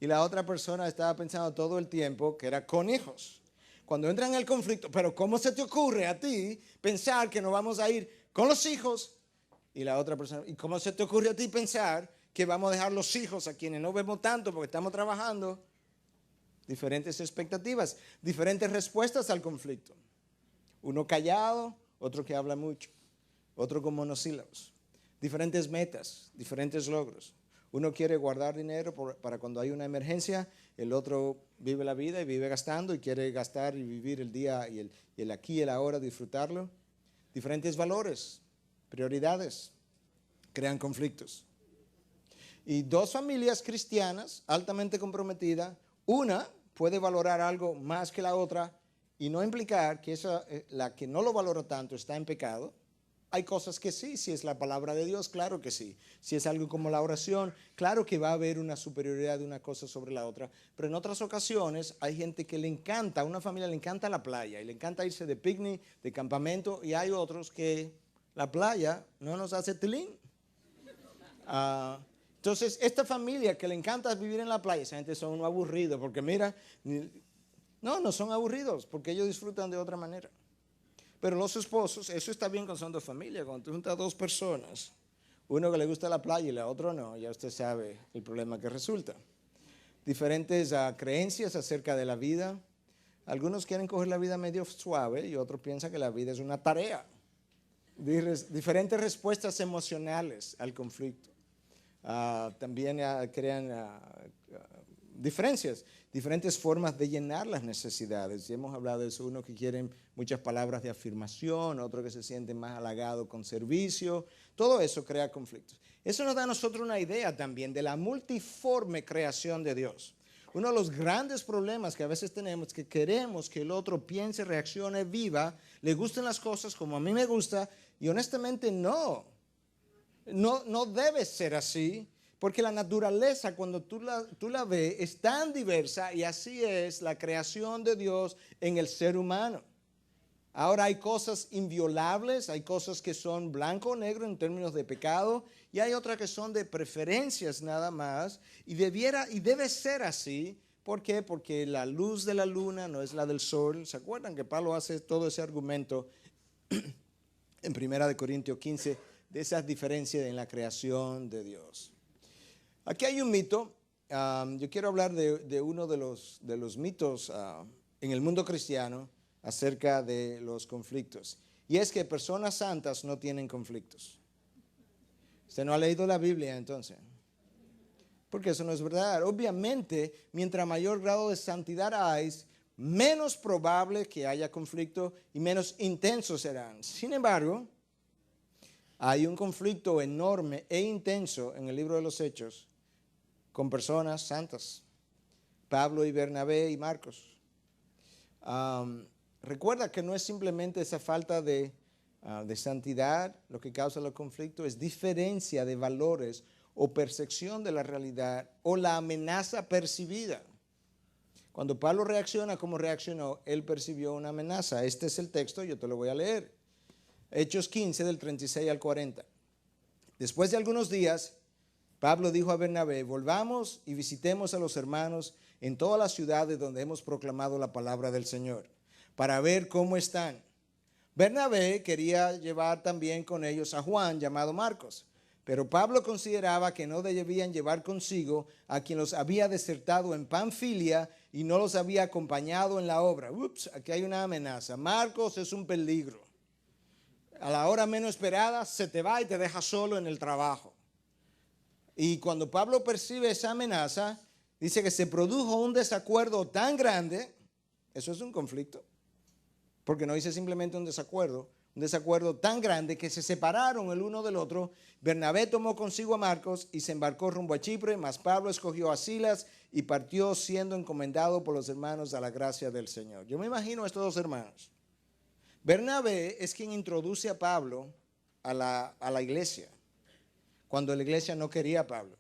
y la otra persona estaba pensando todo el tiempo que era con hijos. Cuando entra en el conflicto, pero ¿cómo se te ocurre a ti pensar que nos vamos a ir con los hijos? Y la otra persona, ¿y cómo se te ocurre a ti pensar que vamos a dejar los hijos a quienes no vemos tanto porque estamos trabajando? Diferentes expectativas, diferentes respuestas al conflicto. Uno callado, otro que habla mucho, otro con monosílabos. Diferentes metas, diferentes logros. Uno quiere guardar dinero para cuando hay una emergencia, el otro vive la vida y vive gastando y quiere gastar y vivir el día y el aquí y el ahora, disfrutarlo. Diferentes valores, prioridades, crean conflictos. Y dos familias cristianas altamente comprometidas, una puede valorar algo más que la otra y no implicar que la que no lo valora tanto está en pecado. Hay cosas que sí, si es la palabra de Dios, claro que sí. Si es algo como la oración, claro que va a haber una superioridad de una cosa sobre la otra. Pero en otras ocasiones hay gente que le encanta, a una familia le encanta la playa y le encanta irse de picnic, de campamento, y hay otros que la playa no nos hace tilín. Entonces, esta familia que le encanta vivir en la playa, esa gente son unos aburridos, porque mira, no son aburridos, porque ellos disfrutan de otra manera. Pero los esposos, eso está bien cuando son dos familias, cuando tú juntas dos personas, uno que le gusta la playa y la otra no, ya usted sabe el problema que resulta. Diferentes creencias acerca de la vida. Algunos quieren coger la vida medio suave y otros piensan que la vida es una tarea. Diferentes respuestas emocionales al conflicto. También crean diferencias, diferentes formas de llenar las necesidades. Y hemos hablado de eso, uno que quieren muchas palabras de afirmación, otro que se siente más halagado con servicio. Todo eso crea conflictos. Eso nos da a nosotros una idea también de la multiforme creación de Dios. Uno de los grandes problemas que a veces tenemos es que queremos que el otro piense, reaccione, viva, le gusten las cosas como a mí me gusta, y honestamente no debe ser así, porque la naturaleza cuando tú la ves es tan diversa y así es la creación de Dios en el ser humano. Ahora hay cosas inviolables, hay cosas que son blanco o negro en términos de pecado y hay otras que son de preferencias nada más y debe ser así. ¿Por qué? Porque la luz de la luna no es la del sol. ¿Se acuerdan que Pablo hace todo ese argumento en 1 Corintios 15 de esas diferencias en la creación de Dios? Aquí hay un mito. Yo quiero hablar de uno de los mitos en el mundo cristiano acerca de los conflictos. Y es que personas santas no tienen conflictos. ¿Usted no ha leído la Biblia entonces? Porque eso no es verdad. Obviamente, mientras mayor grado de santidad hay, menos probable que haya conflicto y menos intensos serán. Sin embargo, hay un conflicto enorme e intenso en el libro de los Hechos con personas santas. Pablo y Bernabé y Marcos. Recuerda que no es simplemente esa falta de santidad lo que causa los conflictos, es diferencia de valores o percepción de la realidad o la amenaza percibida. Cuando Pablo reacciona como reaccionó, él percibió una amenaza. Este es el texto, yo te lo voy a leer. Hechos 15 del 36 al 40. Después de algunos días, Pablo dijo a Bernabé, volvamos y visitemos a los hermanos en todas las ciudades donde hemos proclamado la palabra del Señor, para ver cómo están. Bernabé quería llevar también con ellos a Juan, llamado Marcos, Pero Pablo consideraba que no debían llevar consigo a quien los había desertado en Panfilia y no los había acompañado en la obra. Ups, aquí hay una amenaza. Marcos es un peligro. A la hora menos esperada se te va y te deja solo en el trabajo. Y cuando Pablo percibe esa amenaza, dice que se produjo un desacuerdo tan grande. Eso es un conflicto. Porque no dice simplemente un desacuerdo tan grande que se separaron el uno del otro. Bernabé tomó consigo a Marcos y se embarcó rumbo a Chipre, mas Pablo escogió a Silas y partió siendo encomendado por los hermanos a la gracia del Señor. Yo me imagino a estos dos hermanos. Bernabé es quien introduce a Pablo a la iglesia, cuando la iglesia no quería a Pablo.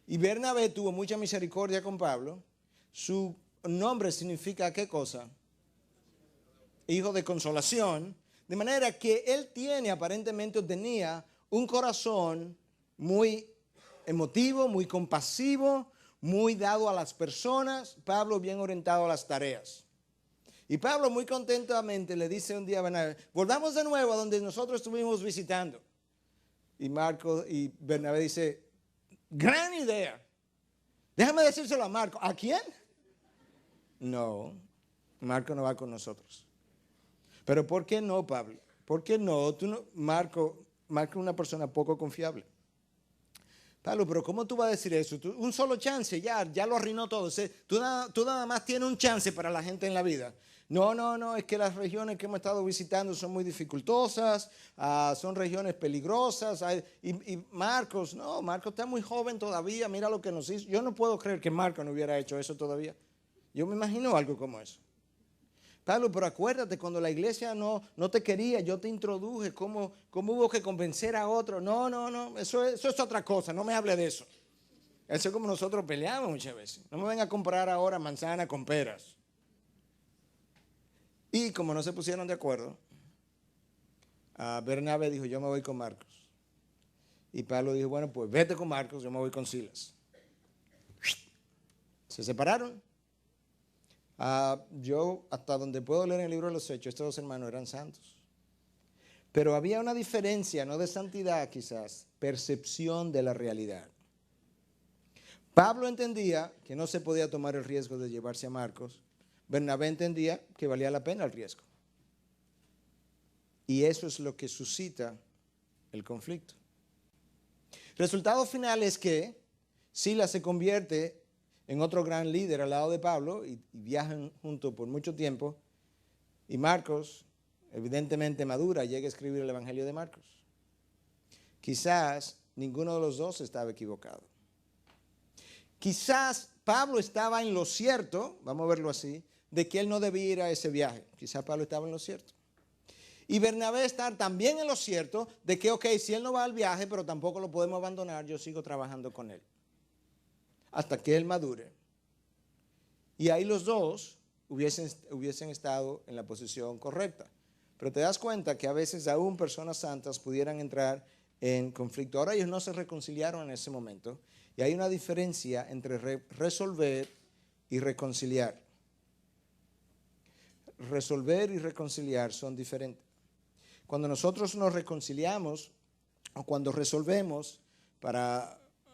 Y Bernabé tuvo mucha misericordia con Pablo. Su nombre significa ¿qué cosa? Hijo de consolación, de manera que él aparentemente tenía un corazón muy emotivo, muy compasivo, muy dado a las personas. Pablo bien orientado a las tareas. Y Pablo muy contentamente le dice un día a Bernabé, volvamos de nuevo a donde nosotros estuvimos visitando. Y Bernabé dice, gran idea. Déjame decírselo a Marco. ¿A quién? No, Marco no va con nosotros. Pero ¿por qué no, Pablo? ¿Por qué no? Marco es una persona poco confiable. Pablo, pero ¿cómo tú vas a decir eso? Un solo chance, ya lo arruinó todo. Tú nada más tienes un chance para la gente en la vida. No, es que las regiones que hemos estado visitando son muy dificultosas, son regiones peligrosas. Y Marcos está muy joven todavía, mira lo que nos hizo. Yo no puedo creer que Marcos no hubiera hecho eso todavía. Yo me imagino algo como eso. Pablo, pero acuérdate, cuando la iglesia no te quería, yo te introduje, ¿cómo hubo que convencer a otro? No, eso es otra cosa, no me hable de eso. Eso es como nosotros peleamos muchas veces. No me vengan a comprar ahora manzana con peras. Y como no se pusieron de acuerdo, Bernabé dijo, yo me voy con Marcos. Y Pablo dijo, bueno, pues vete con Marcos, yo me voy con Silas. Se separaron. Yo, hasta donde puedo leer en el libro de los Hechos, estos dos hermanos eran santos. Pero había una diferencia, no de santidad quizás, percepción de la realidad. Pablo entendía que no se podía tomar el riesgo de llevarse a Marcos. Bernabé entendía que valía la pena el riesgo. Y eso es lo que suscita el conflicto. Resultado final es que Silas se convierte en otro gran líder al lado de Pablo y viajan juntos por mucho tiempo. Y Marcos, evidentemente madura, llega a escribir el Evangelio de Marcos. Quizás ninguno de los dos estaba equivocado. Quizás Pablo estaba en lo cierto, vamos a verlo así, de que él no debía ir a ese viaje. Quizás Pablo estaba en lo cierto. Y Bernabé está también en lo cierto de que, ok, si él no va al viaje, pero tampoco lo podemos abandonar, yo sigo trabajando con él. Hasta que él madure. Y ahí los dos hubiesen estado en la posición correcta. Pero te das cuenta que a veces aún personas santas pudieran entrar en conflicto. Ahora ellos no se reconciliaron en ese momento. Y hay una diferencia entre resolver y reconciliar. Resolver y reconciliar son diferentes. Cuando nosotros nos reconciliamos o cuando resolvemos,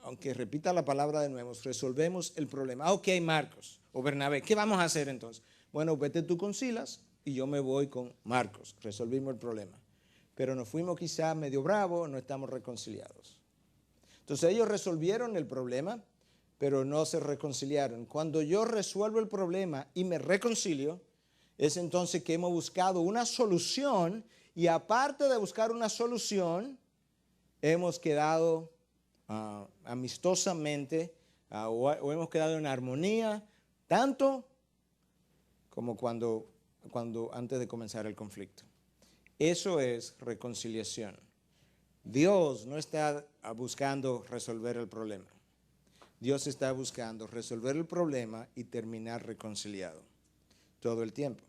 aunque repita la palabra de nuevo, resolvemos el problema. Ok, Marcos o Bernabé, ¿qué vamos a hacer entonces? Bueno, vete tú con Silas y yo me voy con Marcos. Resolvimos el problema. Pero nos fuimos quizá medio bravos, no estamos reconciliados. Entonces ellos resolvieron el problema, pero no se reconciliaron. Cuando yo resuelvo el problema y me reconcilio, es entonces que hemos buscado una solución y aparte de buscar una solución, hemos quedado amistosamente o hemos quedado en armonía, tanto como cuando antes de comenzar el conflicto. Eso es reconciliación. Dios no está buscando resolver el problema. Dios está buscando resolver el problema y terminar reconciliado todo el tiempo.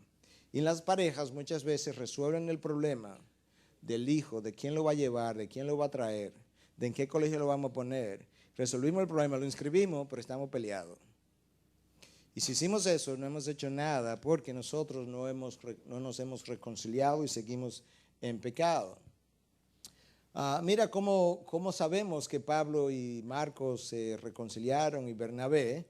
Y las parejas muchas veces resuelven el problema del hijo, de quién lo va a llevar, de quién lo va a traer, de en qué colegio lo vamos a poner. Resolvimos el problema, lo inscribimos, pero estamos peleados. Y si hicimos eso, no hemos hecho nada porque nosotros no nos hemos reconciliado y seguimos en pecado. Mira cómo sabemos que Pablo y Marcos se reconciliaron y Bernabé.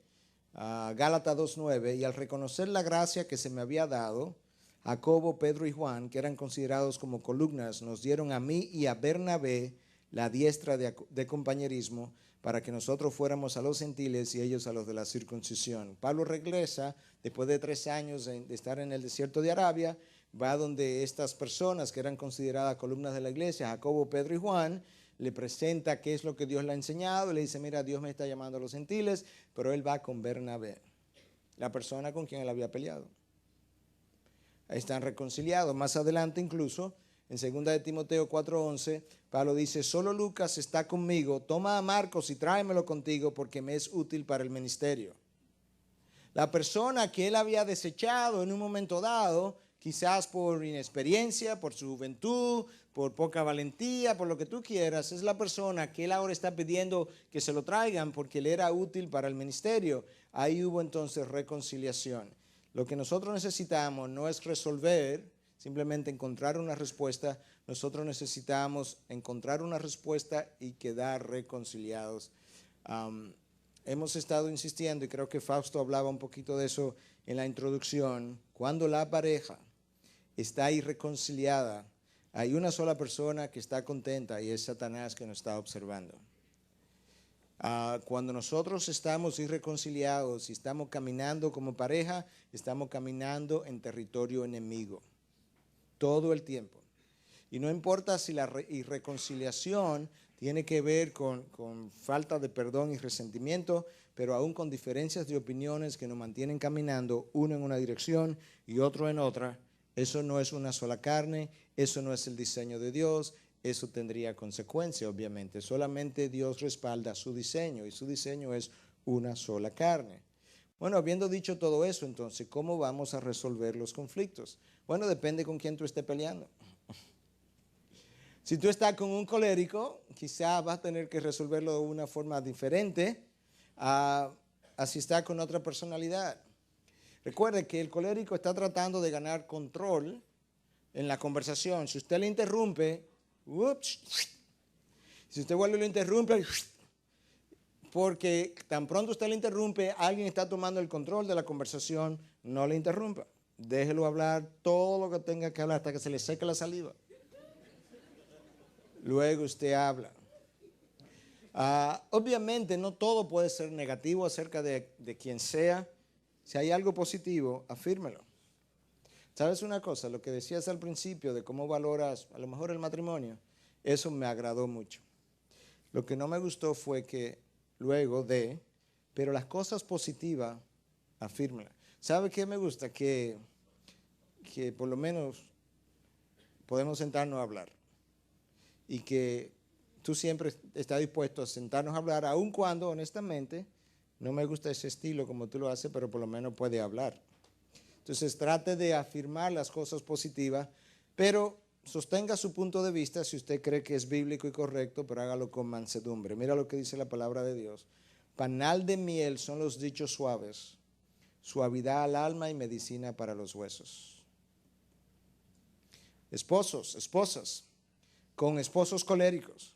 Gálatas 2:9, y al reconocer la gracia que se me había dado, Jacobo, Pedro y Juan, que eran considerados como columnas, nos dieron a mí y a Bernabé la diestra de compañerismo para que nosotros fuéramos a los gentiles y ellos a los de la circuncisión. Pablo regresa después de 3 años de estar en el desierto de Arabia, va donde estas personas que eran consideradas columnas de la iglesia, Jacobo, Pedro y Juan, le presenta qué es lo que Dios le ha enseñado, le dice, mira, Dios me está llamando a los gentiles, pero él va con Bernabé, la persona con quien él había peleado. Ahí están reconciliados. Más adelante incluso, en 2 de Timoteo 4:11, Pablo dice, solo Lucas está conmigo, toma a Marcos y tráemelo contigo porque me es útil para el ministerio. La persona que él había desechado en un momento dado, quizás por inexperiencia, por su juventud, por poca valentía, por lo que tú quieras, es la persona que él ahora está pidiendo que se lo traigan porque le era útil para el ministerio. Ahí hubo entonces reconciliación. Lo que nosotros necesitamos no es resolver, simplemente encontrar una respuesta. Nosotros necesitamos encontrar una respuesta y quedar reconciliados. Hemos estado insistiendo, y creo que Fausto hablaba un poquito de eso en la introducción, cuando la pareja está irreconciliada, hay una sola persona que está contenta y es Satanás que nos está observando. Cuando nosotros estamos irreconciliados y estamos caminando como pareja, estamos caminando en territorio enemigo todo el tiempo. Y no importa si la irreconciliación tiene que ver con falta de perdón y resentimiento, pero aún con diferencias de opiniones que nos mantienen caminando, uno en una dirección y otro en otra. Eso no es una sola carne, eso no es el diseño de Dios, eso tendría consecuencias, obviamente. Solamente Dios respalda su diseño y su diseño es una sola carne. Bueno, habiendo dicho todo eso, entonces, ¿cómo vamos a resolver los conflictos? Bueno, depende con quién tú estés peleando. Si tú estás con un colérico, quizás vas a tener que resolverlo de una forma diferente a si estás con otra personalidad. Recuerde que el colérico está tratando de ganar control en la conversación. Si usted le interrumpe, si usted vuelve y lo interrumpe, porque tan pronto usted le interrumpe, alguien está tomando el control de la conversación, no le interrumpa. Déjelo hablar todo lo que tenga que hablar hasta que se le seque la saliva. Luego usted habla. Obviamente no todo puede ser negativo acerca de quien sea. Si hay algo positivo, afírmelo. ¿Sabes una cosa? Lo que decías al principio de cómo valoras a lo mejor el matrimonio, eso me agradó mucho. Lo que no me gustó fue que luego pero las cosas positivas, afírmela. ¿Sabe qué me gusta? Que por lo menos podemos sentarnos a hablar y que tú siempre estás dispuesto a sentarnos a hablar, aun cuando, honestamente, no me gusta ese estilo como tú lo haces, pero por lo menos puede hablar. Entonces trate de afirmar las cosas positivas, pero sostenga su punto de vista si usted cree que es bíblico y correcto, pero hágalo con mansedumbre. Mira lo que dice la palabra de Dios. Panal de miel son los dichos suaves, suavidad al alma y medicina para los huesos. Esposos, esposas, con esposos coléricos,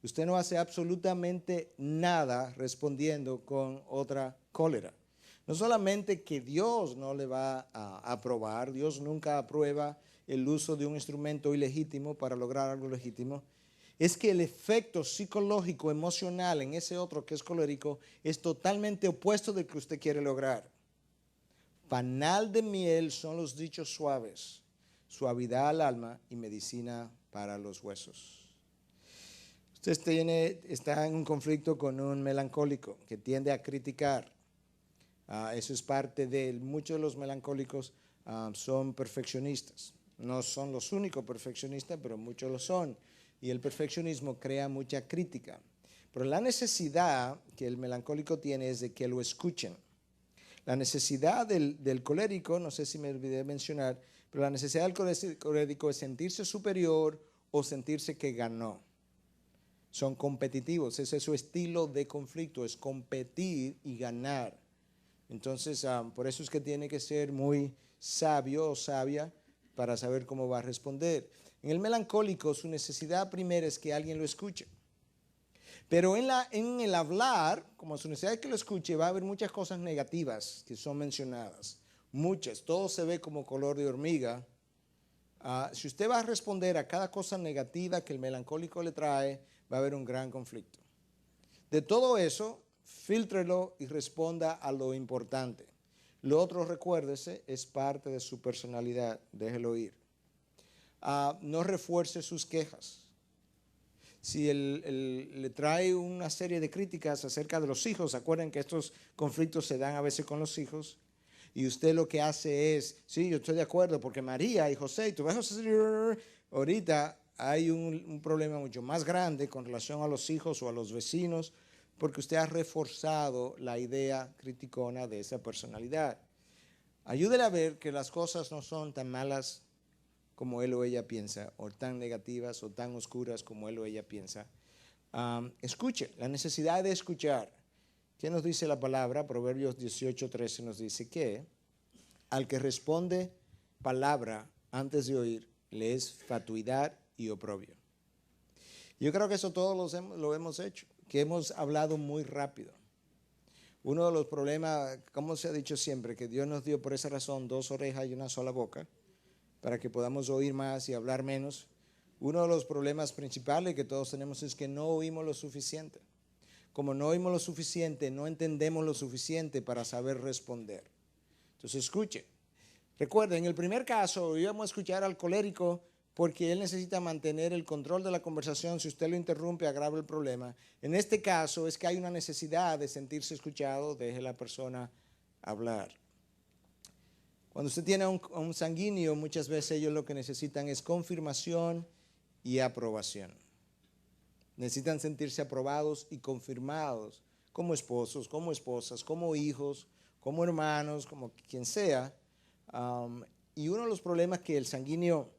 usted no hace absolutamente nada respondiendo con otra cólera. No solamente que Dios no le va a aprobar, Dios nunca aprueba el uso de un instrumento ilegítimo para lograr algo legítimo, es que el efecto psicológico, emocional en ese otro que es colérico es totalmente opuesto del que usted quiere lograr. Panal de miel son los dichos suaves, suavidad al alma y medicina para los huesos. Usted está en un conflicto con un melancólico que tiende a criticar. Eso es parte de él. Muchos de los melancólicos son perfeccionistas. No son los únicos perfeccionistas, pero muchos lo son. Y el perfeccionismo crea mucha crítica. Pero la necesidad que el melancólico tiene es de que lo escuchen. La necesidad del colérico, no sé si me olvidé de mencionar, pero la necesidad del colérico es sentirse superior o sentirse que ganó. Son competitivos, ese es su estilo de conflicto, es competir y ganar. Entonces, por eso es que tiene que ser muy sabio o sabia para saber cómo va a responder. En el melancólico, su necesidad primera es que alguien lo escuche. Pero en el hablar, como su necesidad de que lo escuche, va a haber muchas cosas negativas que son mencionadas. Muchas. Todo se ve como color de hormiga. Si usted va a responder a cada cosa negativa que el melancólico le trae, va a haber un gran conflicto. De todo eso, fíltrelo y responda a lo importante. Lo otro, recuérdese, es parte de su personalidad. Déjelo ir. No refuerce sus quejas. Si le trae una serie de críticas acerca de los hijos, acuerden que estos conflictos se dan a veces con los hijos, y usted lo que hace es, sí, yo estoy de acuerdo, porque María y José, y tú ves, ahorita hay un problema mucho más grande con relación a los hijos o a los vecinos, porque usted ha reforzado la idea criticona de esa personalidad. Ayúdele a ver que las cosas no son tan malas como él o ella piensa, o tan negativas o tan oscuras como él o ella piensa. Escuche, la necesidad de escuchar. ¿Qué nos dice la palabra? Proverbios 18:13 nos dice que al que responde palabra antes de oír, le es fatuidad y oprobio. Yo creo que eso todos lo hemos hecho, que hemos hablado muy rápido. Uno de los problemas, como se ha dicho siempre, que Dios nos dio por esa razón 2 orejas y una sola boca, para que podamos oír más y hablar menos. Uno de los problemas principales que todos tenemos es que no oímos lo suficiente. Como no oímos lo suficiente, no entendemos lo suficiente para saber responder. Entonces, escuche. Recuerden, en el primer caso íbamos a escuchar al colérico porque él necesita mantener el control de la conversación. Si usted lo interrumpe, agrava el problema. En este caso es que hay una necesidad de sentirse escuchado, deje a la persona hablar. Cuando usted tiene a un sanguíneo, muchas veces ellos lo que necesitan es confirmación y aprobación. Necesitan sentirse aprobados y confirmados como esposos, como esposas, como hijos, como hermanos, como quien sea. Y uno de los problemas que el sanguíneo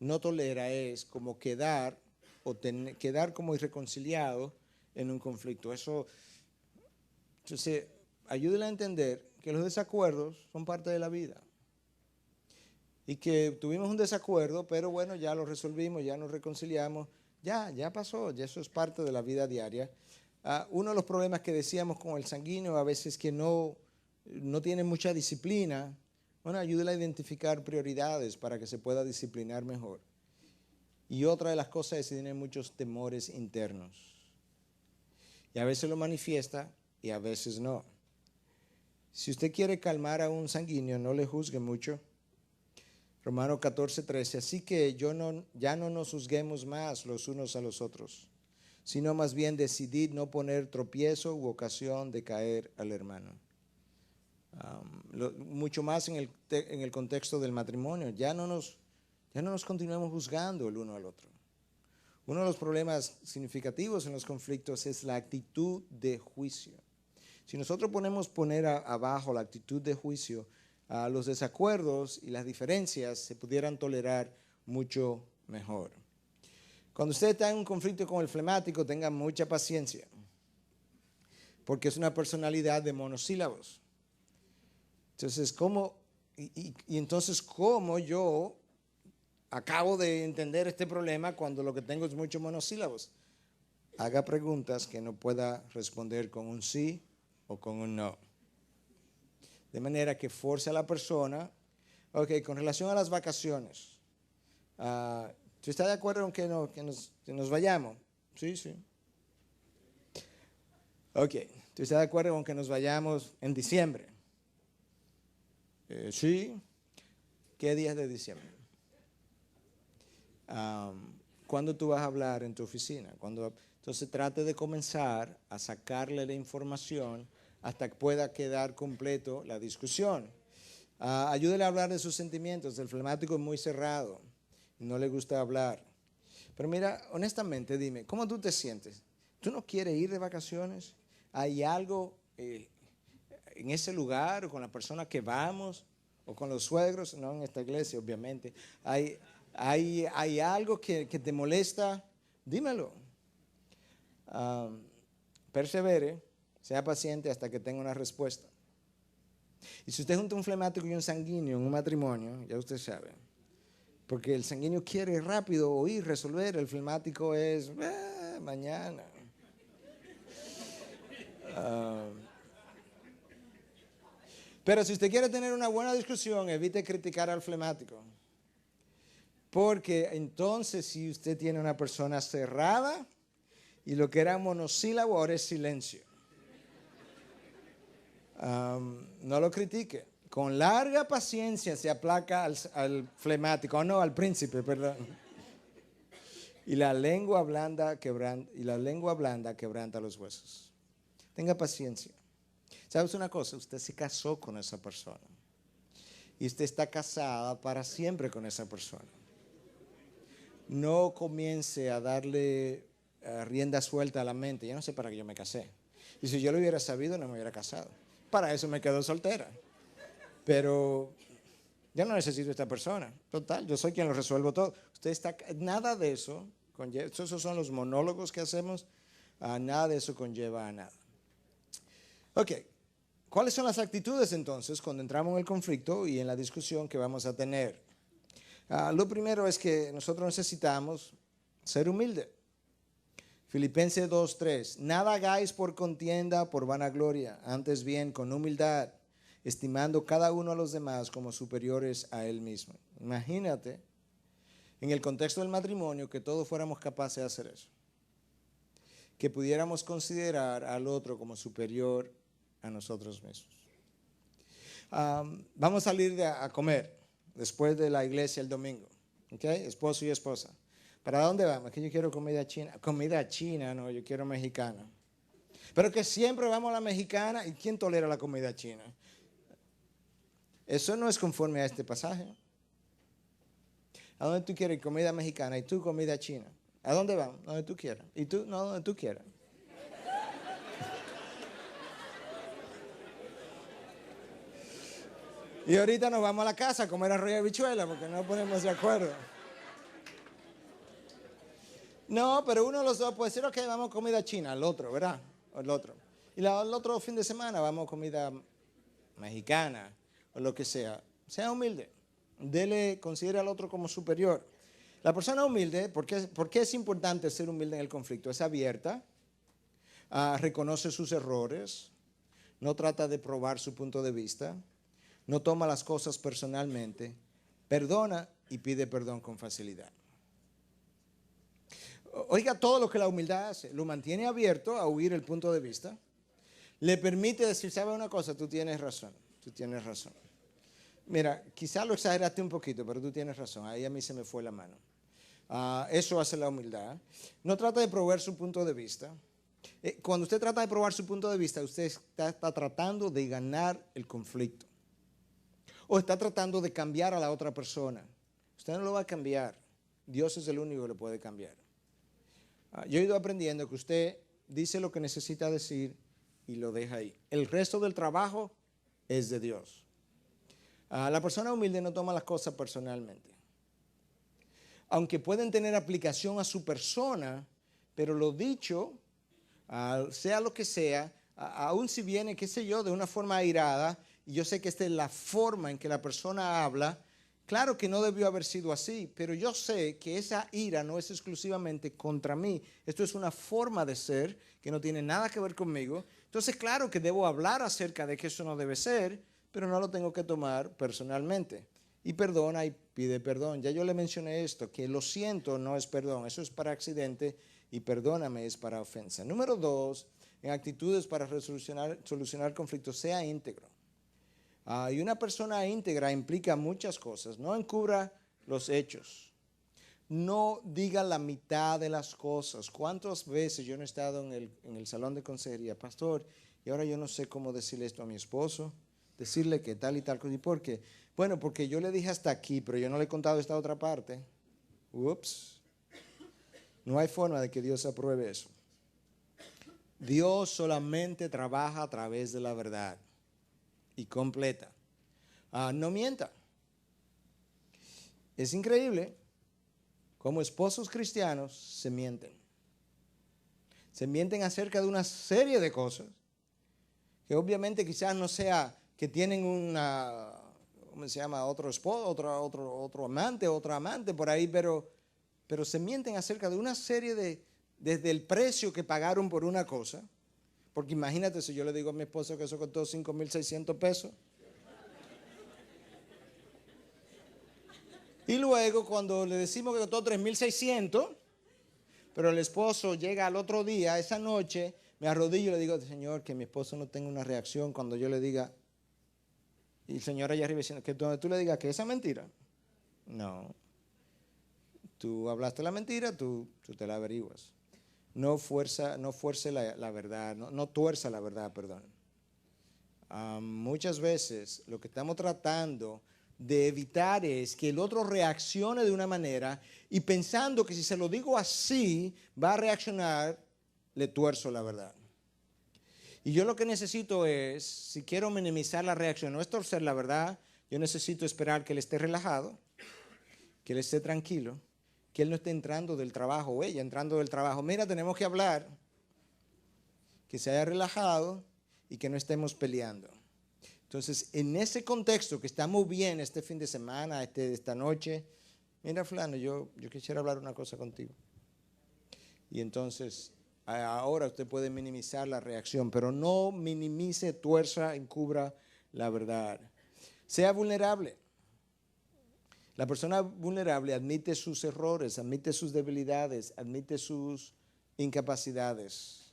no tolera es como quedar como irreconciliado en un conflicto. Entonces, ayúdele a entender que los desacuerdos son parte de la vida y que tuvimos un desacuerdo, pero bueno, ya lo resolvimos, ya nos reconciliamos, ya pasó, ya eso es parte de la vida diaria. Uno de los problemas que decíamos con el sanguíneo a veces que no tiene mucha disciplina. Bueno, ayúdele a identificar prioridades para que se pueda disciplinar mejor. Y otra de las cosas es que tiene muchos temores internos. Y a veces lo manifiesta y a veces no. Si usted quiere calmar a un sanguíneo, no le juzgue mucho. Romanos 14:13, así que ya no nos juzguemos más los unos a los otros, sino más bien decidid no poner tropiezo u ocasión de caer al hermano. Mucho más en el contexto del matrimonio, ya no nos continuemos juzgando el uno al otro. Uno de los problemas significativos en los conflictos es la actitud de juicio. Si nosotros poner abajo la actitud de juicio, los desacuerdos y las diferencias se pudieran tolerar mucho mejor. Cuando usted está en un conflicto con el flemático, tenga mucha paciencia, porque es una personalidad de monosílabos. Entonces, entonces, ¿cómo yo acabo de entender este problema cuando lo que tengo es muchos monosílabos? Haga preguntas que no pueda responder con un sí o con un no. De manera que force a la persona. Ok, con relación a las vacaciones. ¿Tú estás de acuerdo en que nos vayamos? Sí, sí. Ok, ¿tú estás de acuerdo en que nos vayamos en diciembre? Sí. ¿Qué días de diciembre? ¿Cuándo tú vas a hablar en tu oficina? Entonces trate de comenzar a sacarle la información hasta que pueda quedar completo la discusión. Ayúdele a hablar de sus sentimientos. El flemático es muy cerrado y no le gusta hablar. Pero mira, honestamente, dime, ¿cómo tú te sientes? ¿Tú no quieres ir de vacaciones? ¿Hay algo en ese lugar o con la persona que vamos o con los suegros? No en esta iglesia, obviamente. ¿Hay algo que te molesta? Dímelo. Persevere. Sea paciente hasta que tenga una respuesta. Y si usted junta un flemático y un sanguíneo en un matrimonio, ya usted sabe, Porque el sanguíneo quiere rápido oír, resolver. El flemático es mañana. Pero si usted quiere tener una buena discusión, evite criticar al flemático. Porque entonces si usted tiene una persona cerrada y lo que era monosílabo ahora es silencio. No lo critique. Con larga paciencia se aplaca al flemático, no, al príncipe, perdón. Y la lengua blanda quebranta los huesos. Tenga paciencia. ¿Sabes una cosa? Usted se casó con esa persona. Y usted está casada para siempre con esa persona. No comience a darle rienda suelta a la mente. Yo no sé para qué yo me casé. Y si yo lo hubiera sabido, no me hubiera casado. Para eso me quedo soltera. Pero yo no necesito a esta persona. Total, yo soy quien lo resuelvo todo. Usted está, nada de eso, esos son los monólogos que hacemos, nada de eso conlleva a nada. Ok, ¿cuáles son las actitudes entonces cuando entramos en el conflicto y en la discusión que vamos a tener? Lo primero es que nosotros necesitamos ser humildes. Filipenses 2:3, nada hagáis por contienda, por vanagloria, antes bien con humildad, estimando cada uno a los demás como superiores a él mismo. Imagínate, en el contexto del matrimonio, que todos fuéramos capaces de hacer eso. Que pudiéramos considerar al otro como superior a nosotros mismos. Vamos a salir a comer después de la iglesia el domingo. ¿Okay? Esposo y esposa. ¿Para dónde vamos? Que yo quiero comida china. Comida china, no, yo quiero mexicana. Pero que siempre vamos a la mexicana. ¿Y quién tolera la comida china? Eso no es conforme a este pasaje. ¿A dónde tú quieres comida mexicana y tú comida china? ¿A dónde vamos? Donde tú quieras. ¿Y tú? No, donde tú quieras. Y ahorita nos vamos a la casa a comer arroz y habichuela porque no nos ponemos de acuerdo. No, pero uno de los dos puede decir, ok, vamos a comida china, el otro, ¿verdad? O el otro. Y el otro fin de semana vamos a comida mexicana o lo que sea. Sea humilde. Considere al otro como superior. La persona humilde, ¿por qué es importante ser humilde en el conflicto? Es abierta, reconoce sus errores, no trata de probar su punto de vista, no toma las cosas personalmente, perdona y pide perdón con facilidad. Oiga todo lo que la humildad hace. Lo mantiene abierto a oír el punto de vista. Le permite decir, ¿sabe una cosa? Tú tienes razón. Tú tienes razón. Mira, quizá lo exageraste un poquito, pero tú tienes razón. Ahí a mí se me fue la mano. Eso hace la humildad. No trata de probar su punto de vista. Cuando usted trata de probar su punto de vista, usted está tratando de ganar el conflicto. O está tratando de cambiar a la otra persona. Usted no lo va a cambiar. Dios es el único que lo puede cambiar. Yo he ido aprendiendo que usted dice lo que necesita decir y lo deja ahí. El resto del trabajo es de Dios. La persona humilde no toma las cosas personalmente. Aunque pueden tener aplicación a su persona, pero lo dicho, sea lo que sea, aun si viene, qué sé yo, de una forma airada, y yo sé que esta es la forma en que la persona habla, claro que no debió haber sido así, pero yo sé que esa ira no es exclusivamente contra mí. Esto es una forma de ser que no tiene nada que ver conmigo. Entonces, claro que debo hablar acerca de que eso no debe ser, pero no lo tengo que tomar personalmente. Y perdona y pide perdón. Ya yo le mencioné esto, que lo siento no es perdón, eso es para accidente y perdóname es para ofensa. Número 2, en actitudes para solucionar conflictos, sea íntegro. Y una persona íntegra implica muchas cosas. No encubra los hechos. No diga la mitad de las cosas. ¿Cuántas veces yo no he estado en el salón de consejería, pastor, y ahora yo no sé cómo decirle esto a mi esposo? Decirle que tal y tal cosa. ¿Y por qué? Bueno, porque yo le dije hasta aquí, pero yo no le he contado esta otra parte. Ups. No hay forma de que Dios apruebe eso. Dios solamente trabaja a través de la verdad. Y completa. No mienta. Es increíble cómo esposos cristianos se mienten. Se mienten acerca de una serie de cosas que obviamente quizás no sea que tienen ¿cómo se llama? Otro esposo, otro amante, otra amante por ahí, pero se mienten acerca de una serie desde el precio que pagaron por una cosa. Porque imagínate si yo le digo a mi esposo que eso costó 5,600 pesos. Y luego cuando le decimos que costó 3,600, pero el esposo llega al otro día, esa noche, me arrodillo y le digo, Señor, que mi esposo no tenga una reacción cuando yo le diga, y el Señor allá arriba diciendo, que donde tú le digas que esa es mentira. No. Tú hablaste la mentira, tú te la averiguas. No fuerce la verdad, no tuerza la verdad, perdón. Muchas veces lo que estamos tratando de evitar es que el otro reaccione de una manera y pensando que si se lo digo así va a reaccionar, le tuerzo la verdad. Y yo lo que necesito es, si quiero minimizar la reacción, no es torcer la verdad, yo necesito esperar que él esté relajado, que él esté tranquilo, que él no esté entrando del trabajo o ella entrando del trabajo. Mira, tenemos que hablar, que se haya relajado y que no estemos peleando. Entonces, en ese contexto que estamos bien este fin de semana, esta noche, mira, fulano, yo quisiera hablar una cosa contigo. Y entonces, ahora usted puede minimizar la reacción, pero no minimice, tuerza, encubra la verdad. Sea vulnerable. La persona vulnerable admite sus errores, admite sus debilidades, admite sus incapacidades.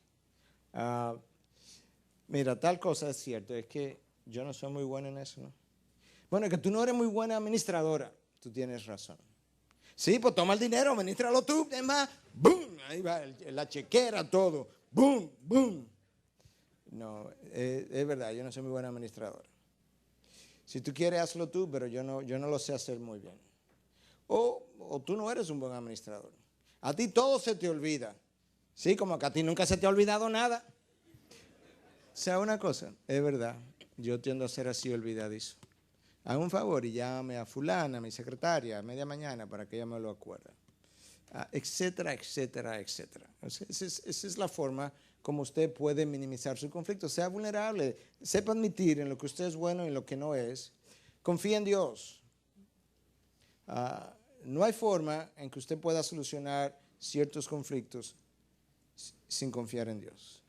Mira, tal cosa es cierto, es que yo no soy muy bueno en eso, ¿no? Bueno, es que tú no eres muy buena administradora. Tú tienes razón. Sí, pues toma el dinero, administralo tú. Es más, ¡boom! Ahí va la chequera, todo. ¡Boom! ¡Boom! No, es verdad, yo no soy muy buena administradora. Si tú quieres, hazlo tú, pero yo no lo sé hacer muy bien. O tú no eres un buen administrador. A ti todo se te olvida. Sí, como que a ti nunca se te ha olvidado nada. O sea, una cosa, es verdad, yo tiendo a ser así olvidadizo. Haz un favor y llame a fulana, a mi secretaria, a media mañana para que ella me lo acuerde. Etcétera, etcétera, etcétera. O sea, esa es la forma como usted puede minimizar su conflicto. Sea vulnerable, sepa admitir en lo que usted es bueno y en lo que no es. Confíe en Dios. No hay forma en que usted pueda solucionar ciertos conflictos sin confiar en Dios.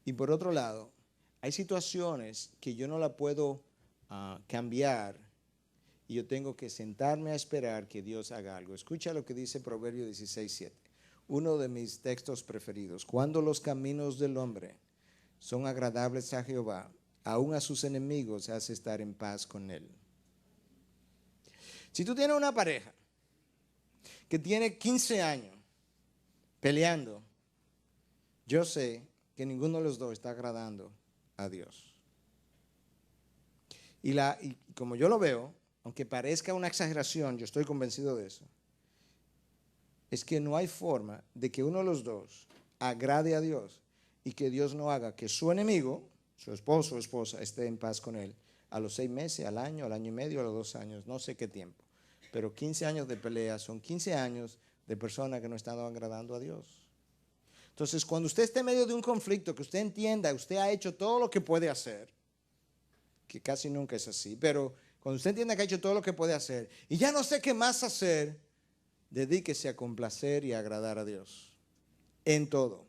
Y por otro lado, hay situaciones que yo no la puedo cambiar y yo tengo que sentarme a esperar que Dios haga algo. Escucha lo que dice Proverbios 16:7, uno de mis textos preferidos. Cuando los caminos del hombre son agradables a Jehová, aún a sus enemigos hace estar en paz con él. Si tú tienes una pareja que tiene 15 años peleando, yo sé que ninguno de los dos está agradando a Dios. Y como yo lo veo, aunque parezca una exageración, yo estoy convencido de eso, es que no hay forma de que uno de los dos agrade a Dios y que Dios no haga que su enemigo, su esposo o esposa, esté en paz con él a los 6 meses, al año y medio, a los 2 años, no sé qué tiempo. Pero 15 años de pelea son 15 años de personas que no están agradando a Dios. Entonces, cuando usted esté en medio de un conflicto, que usted entienda, usted ha hecho todo lo que puede hacer, que casi nunca es así, pero cuando usted entienda que ha hecho todo lo que puede hacer y ya no sé qué más hacer, dedíquese a complacer y a agradar a Dios en todo.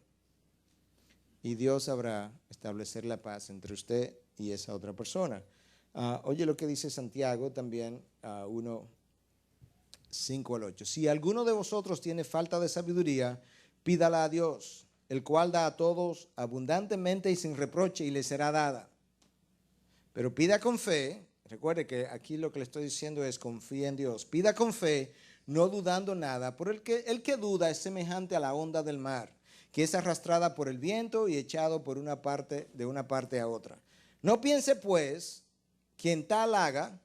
Y Dios sabrá establecer la paz entre usted y esa otra persona. Oye lo que dice Santiago también, 1, 5 al 8. Si alguno de vosotros tiene falta de sabiduría, pídala a Dios, el cual da a todos abundantemente y sin reproche, y le será dada. Pero pida con fe. Recuerde que aquí lo que le estoy diciendo es confía en Dios. Pida con fe, no dudando nada, por el que duda es semejante a la onda del mar, que es arrastrada por el viento y echado de una parte a otra. No piense pues, quien tal haga,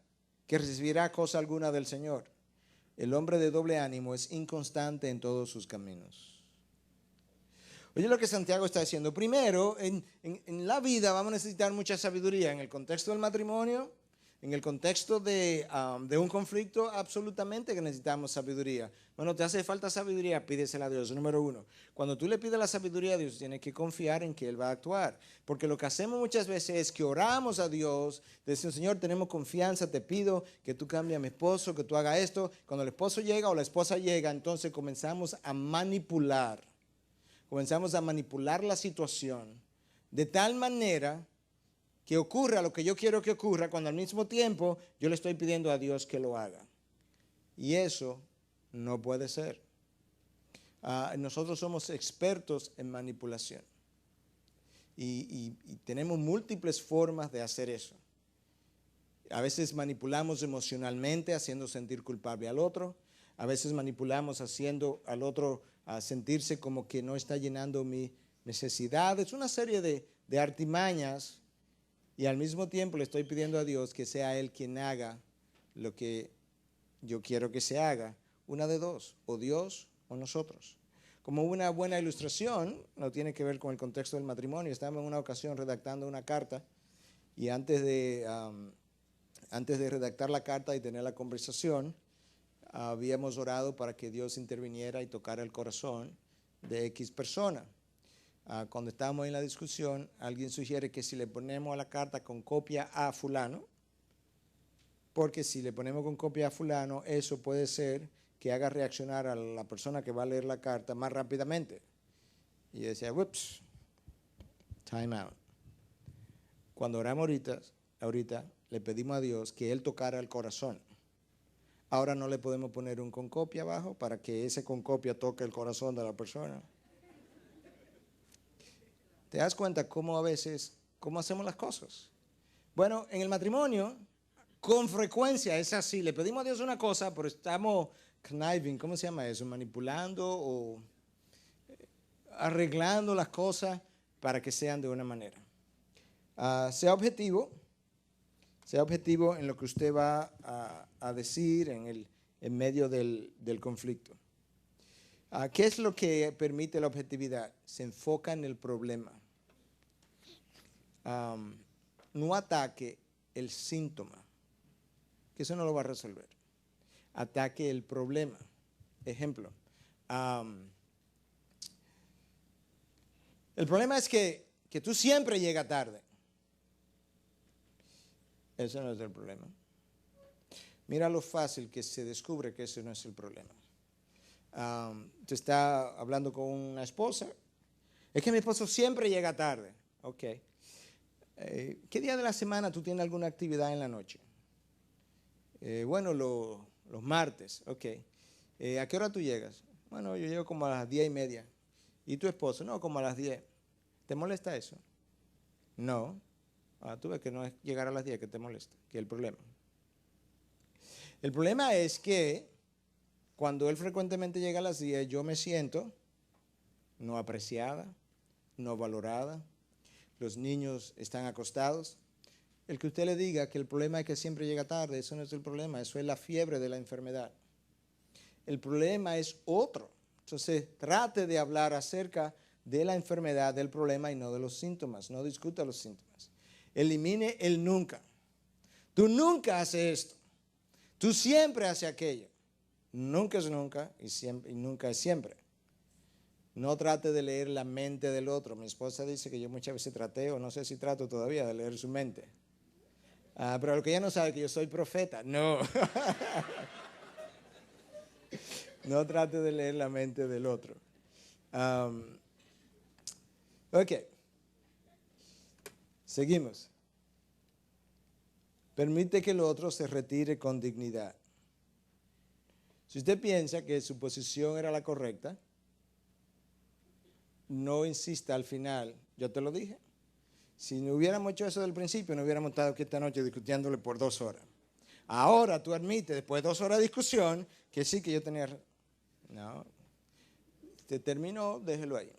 que recibirá cosa alguna del Señor. El hombre de doble ánimo es inconstante en todos sus caminos. Oye lo que Santiago está diciendo. Primero, en la vida vamos a necesitar mucha sabiduría en el contexto del matrimonio, En el contexto de un conflicto, absolutamente que necesitamos sabiduría. Bueno, te hace falta sabiduría, pídesela a Dios. Número uno, cuando tú le pides la sabiduría a Dios, tienes que confiar en que Él va a actuar. Porque lo que hacemos muchas veces es que oramos a Dios, decimos, Señor, tenemos confianza, te pido que tú cambies a mi esposo, que tú hagas esto. Cuando el esposo llega o la esposa llega, entonces comenzamos a manipular. Comenzamos a manipular la situación de tal manera que ocurra lo que yo quiero que ocurra, cuando al mismo tiempo yo le estoy pidiendo a Dios que lo haga. Y eso no puede ser. Nosotros somos expertos en manipulación. Y tenemos múltiples formas de hacer eso. A veces manipulamos emocionalmente, haciendo sentir culpable al otro. A veces manipulamos haciendo al otro sentirse como que no está llenando mi necesidad. Es una serie de artimañas. Y al mismo tiempo le estoy pidiendo a Dios que sea Él quien haga lo que yo quiero que se haga. Una de dos, o Dios o nosotros. Como una buena ilustración, no tiene que ver con el contexto del matrimonio. Estábamos en una ocasión redactando una carta y antes de redactar la carta y tener la conversación, habíamos orado para que Dios interviniera y tocara el corazón de X persona. Cuando estábamos en la discusión, alguien sugiere que si le ponemos a la carta con copia a fulano, porque si le ponemos con copia a fulano, eso puede ser que haga reaccionar a la persona que va a leer la carta más rápidamente. Y yo decía, whoops, time out. Cuando oramos ahorita le pedimos a Dios que Él tocara el corazón. Ahora no le podemos poner un con copia abajo para que ese con copia toque el corazón de la persona. ¿Te das cuenta cómo hacemos las cosas? Bueno, en el matrimonio, con frecuencia es así. Le pedimos a Dios una cosa, pero estamos conniving, ¿cómo se llama eso? Manipulando o arreglando las cosas para que sean de una manera. Sea objetivo en lo que usted va a decir en medio del conflicto. ¿Qué es lo que permite la objetividad? Se enfoca en el problema. No ataque el síntoma, que eso no lo va a resolver. Ataque el problema. Ejemplo, el problema es que tú siempre llegas tarde. Ese no es el problema. Mira lo fácil que se descubre que ese no es el problema. Tú estás hablando con una esposa. Es que mi esposo siempre llega tarde. Ok. ¿Qué día de la semana tú tienes alguna actividad en la noche? Bueno, los martes. Ok. ¿A qué hora tú llegas? Bueno, yo llego como a las 10:30. ¿Y tu esposo? No, como a las 10. ¿Te molesta eso? No. Tú ves que no es llegar a las 10 que te molesta, que es el problema. El problema es que cuando él frecuentemente llega a las 10, yo me siento no apreciada, no valorada. Los niños están acostados. El que usted le diga que el problema es que siempre llega tarde, eso no es el problema, eso es la fiebre de la enfermedad. El problema es otro. Entonces, trate de hablar acerca de la enfermedad, del problema y no de los síntomas. No discuta los síntomas. Elimine el nunca. Tú nunca haces esto. Tú siempre haces aquello. Nunca es nunca y nunca es siempre. No trate de leer la mente del otro. Mi esposa dice que yo muchas veces traté, o no sé si trato todavía, de leer su mente. Pero lo que ella no sabe es que yo soy profeta. No. No trate de leer la mente del otro. Ok. Seguimos. Permite que el otro se retire con dignidad. Si usted piensa que su posición era la correcta, no insista al final. Yo te lo dije. Si no hubiéramos hecho eso del principio, no hubiéramos estado aquí esta noche discutiéndole por 2 horas. Ahora tú admites, después de 2 horas de discusión, que sí que yo tenía... No. Te terminó, déjelo ahí.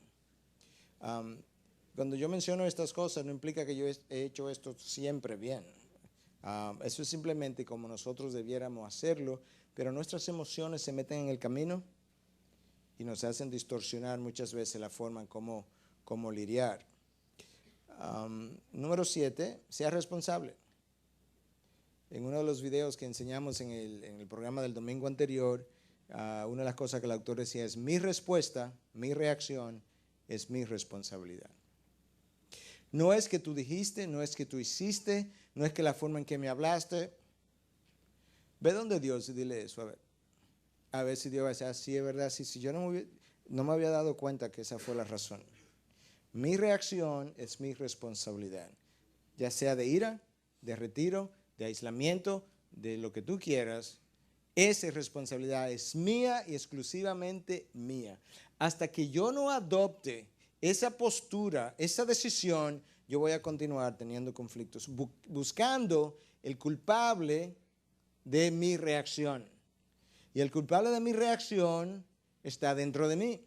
Cuando yo menciono estas cosas, no implica que yo he hecho esto siempre bien. Eso es simplemente como nosotros debiéramos hacerlo, pero nuestras emociones se meten en el camino y nos hacen distorsionar muchas veces la forma en cómo lidiar. Número 7, sea responsable. En uno de los videos que enseñamos en el programa del domingo anterior, una de las cosas que el autor decía es: mi respuesta, mi reacción es mi responsabilidad. No es que tú dijiste, no es que tú hiciste, no es que la forma en que me hablaste. Ve donde Dios y dile eso, a ver si Dios va a decir: sí, es verdad, sí, yo no me había dado cuenta que esa fue la razón. Mi reacción es mi responsabilidad, ya sea de ira, de retiro, de aislamiento, de lo que tú quieras. Esa responsabilidad es mía y exclusivamente mía. Hasta que yo no adopte esa postura, esa decisión, yo voy a continuar teniendo conflictos, buscando el culpable de mi reacción. Y el culpable de mi reacción está dentro de mí.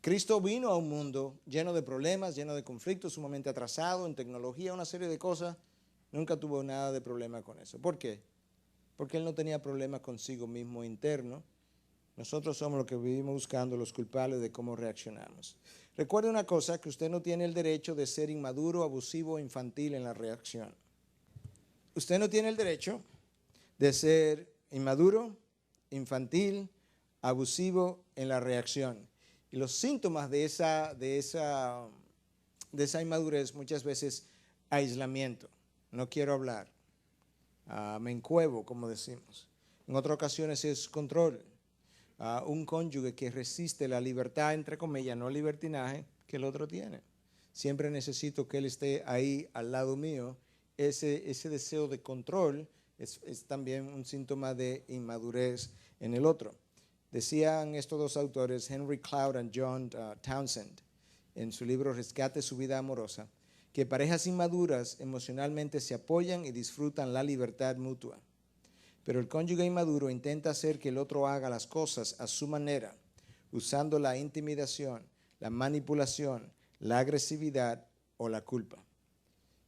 Cristo vino a un mundo lleno de problemas, lleno de conflictos, sumamente atrasado en tecnología, una serie de cosas. Nunca tuvo nada de problema con eso. ¿Por qué? Porque Él no tenía problemas consigo mismo interno. Nosotros somos los que vivimos buscando los culpables de cómo reaccionamos. Recuerde una cosa, que usted no tiene el derecho de ser inmaduro, abusivo o infantil en la reacción. Usted no tiene el derecho de ser inmaduro, infantil, abusivo en la reacción. Y los síntomas de esa inmadurez muchas veces: aislamiento, no quiero hablar, me encuevo, como decimos. En otras ocasiones es control, un cónyuge que resiste la libertad, entre comillas, no libertinaje, que el otro tiene. Siempre necesito que él esté ahí al lado mío. Ese deseo de control es también un síntoma de inmadurez en el otro. Decían estos dos autores, Henry Cloud y John Townsend, en su libro Rescate su vida amorosa, que parejas inmaduras emocionalmente se apoyan y disfrutan la libertad mutua. Pero el cónyuge inmaduro intenta hacer que el otro haga las cosas a su manera, usando la intimidación, la manipulación, la agresividad o la culpa.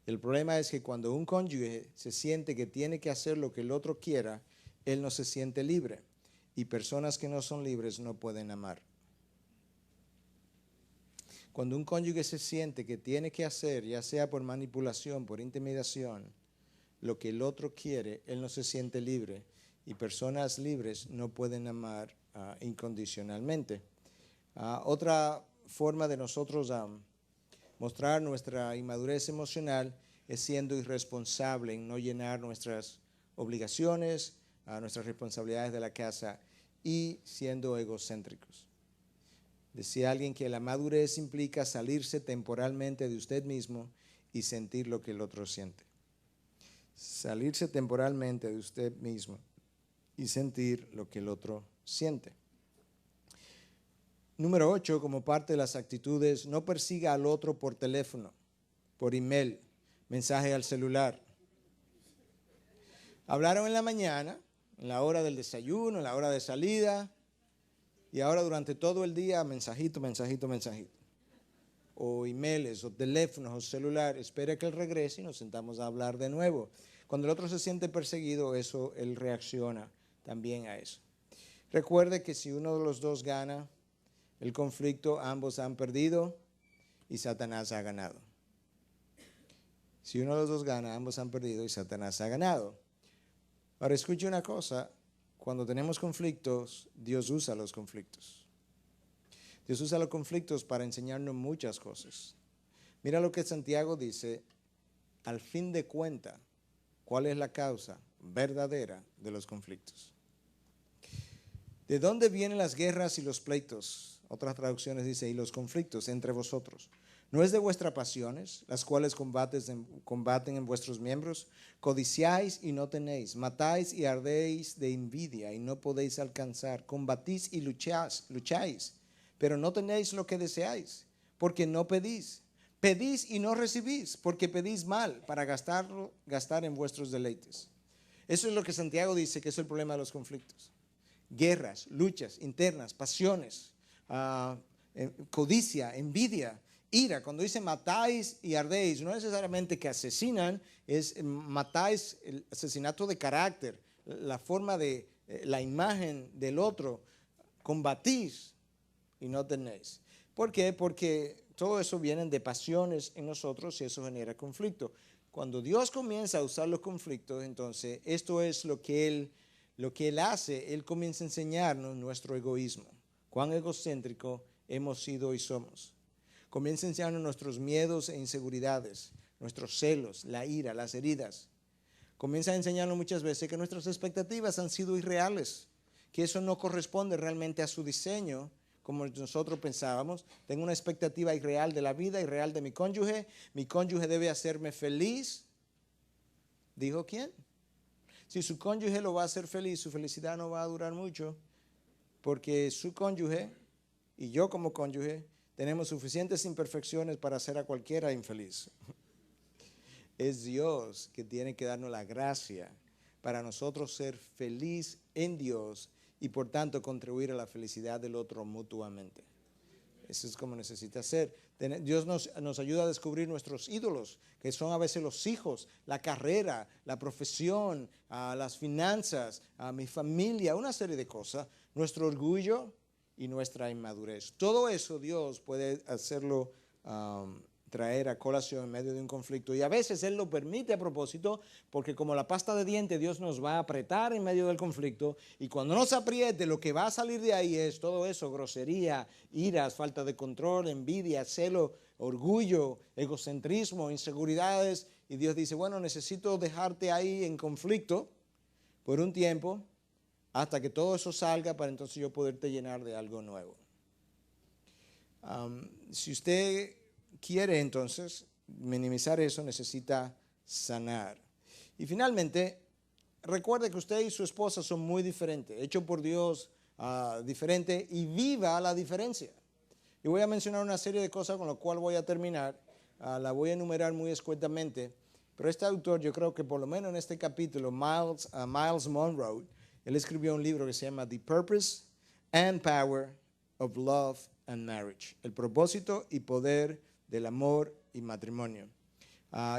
El problema es que cuando un cónyuge se siente que tiene que hacer lo que el otro quiera, él no se siente libre. Y personas que no son libres no pueden amar. Cuando un cónyuge se siente que tiene que hacer, ya sea por manipulación, por intimidación, lo que el otro quiere, él no se siente libre. Y personas libres no pueden amar incondicionalmente. Otra forma de nosotros mostrar nuestra inmadurez emocional es siendo irresponsable en no llenar nuestras obligaciones, nuestras responsabilidades de la casa, y siendo egocéntricos. Decía alguien que la madurez implica salirse temporalmente de usted mismo y sentir lo que el otro siente. Salirse temporalmente de usted mismo y sentir lo que el otro siente. Número 8, como parte de las actitudes: no persiga al otro por teléfono, por email, mensaje al celular. Hablaron en la mañana, en la hora del desayuno, en la hora de salida, y ahora durante todo el día mensajito. O emails, o teléfonos, o celular. Espera que él regrese y nos sentamos a hablar de nuevo. Cuando el otro se siente perseguido, él reacciona también a eso. Recuerde que si uno de los dos gana el conflicto, ambos han perdido y Satanás ha ganado. Si uno de los dos gana, ambos han perdido y Satanás ha ganado. Ahora escuche una cosa: cuando tenemos conflictos, Dios usa los conflictos. Dios usa los conflictos para enseñarnos muchas cosas. Mira lo que Santiago dice: al fin de cuentas, ¿cuál es la causa verdadera de los conflictos? ¿De dónde vienen las guerras y los pleitos? Otras traducciones dice: y los conflictos entre vosotros. ¿No es de vuestras pasiones, las cuales combaten en vuestros miembros? Codiciáis y no tenéis, matáis y ardéis de envidia y no podéis alcanzar, combatís y lucháis, pero no tenéis lo que deseáis, porque no pedís. Pedís y no recibís, porque pedís mal, para gastar en vuestros deleites. Eso es lo que Santiago dice que es el problema de los conflictos. Guerras, luchas internas, pasiones, codicia, envidia, ira. Cuando dice matáis y ardéis, no necesariamente que asesinan, es matáis, el asesinato de carácter, la forma de la imagen del otro. Combatís y no tenéis. ¿Por qué? Porque todo eso viene de pasiones en nosotros y eso genera conflicto. cuando Dios comienza a usar los conflictos, entonces esto es lo que Él hace. Él comienza a enseñarnos nuestro egoísmo, cuán egocéntrico hemos sido y somos. Comienza a enseñarnos nuestros miedos e inseguridades, nuestros celos, la ira, las heridas. Comienza a enseñarnos muchas veces que nuestras expectativas han sido irreales, que eso no corresponde realmente a su diseño, como nosotros pensábamos. Tengo una expectativa irreal de la vida, irreal de mi cónyuge debe hacerme feliz. ¿Dijo quién? Si su cónyuge lo va a hacer feliz, su felicidad no va a durar mucho, porque su cónyuge y yo como cónyuge tenemos suficientes imperfecciones para hacer a cualquiera infeliz. Es Dios que tiene que darnos la gracia para nosotros ser feliz en Dios y por tanto contribuir a la felicidad del otro mutuamente. Eso es como necesita ser. Dios nos ayuda a descubrir nuestros ídolos, que son a veces los hijos, la carrera, la profesión, las finanzas, mi familia, una serie de cosas, nuestro orgullo y nuestra inmadurez. Todo eso Dios puede hacerlo traer a colación en medio de un conflicto, y a veces Él lo permite a propósito, porque como la pasta de dientes, Dios nos va a apretar en medio del conflicto, y cuando nos apriete, lo que va a salir de ahí es todo eso: grosería, iras, falta de control, envidia, celo, orgullo, egocentrismo, inseguridades, y Dios dice, bueno, necesito dejarte ahí en conflicto por un tiempo, hasta que todo eso salga, para entonces yo poderte llenar de algo nuevo. Si usted quiere entonces minimizar eso, necesita sanar. Y finalmente, recuerde que usted y su esposa son muy diferentes, hechos por Dios, diferente, y viva la diferencia. Y voy a mencionar una serie de cosas con las cuales voy a terminar. La voy a enumerar muy escuetamente, pero este autor, yo creo que por lo menos en este capítulo, Miles Monroe, él escribió un libro que se llama The Purpose and Power of Love and Marriage, el propósito y poder del amor y matrimonio.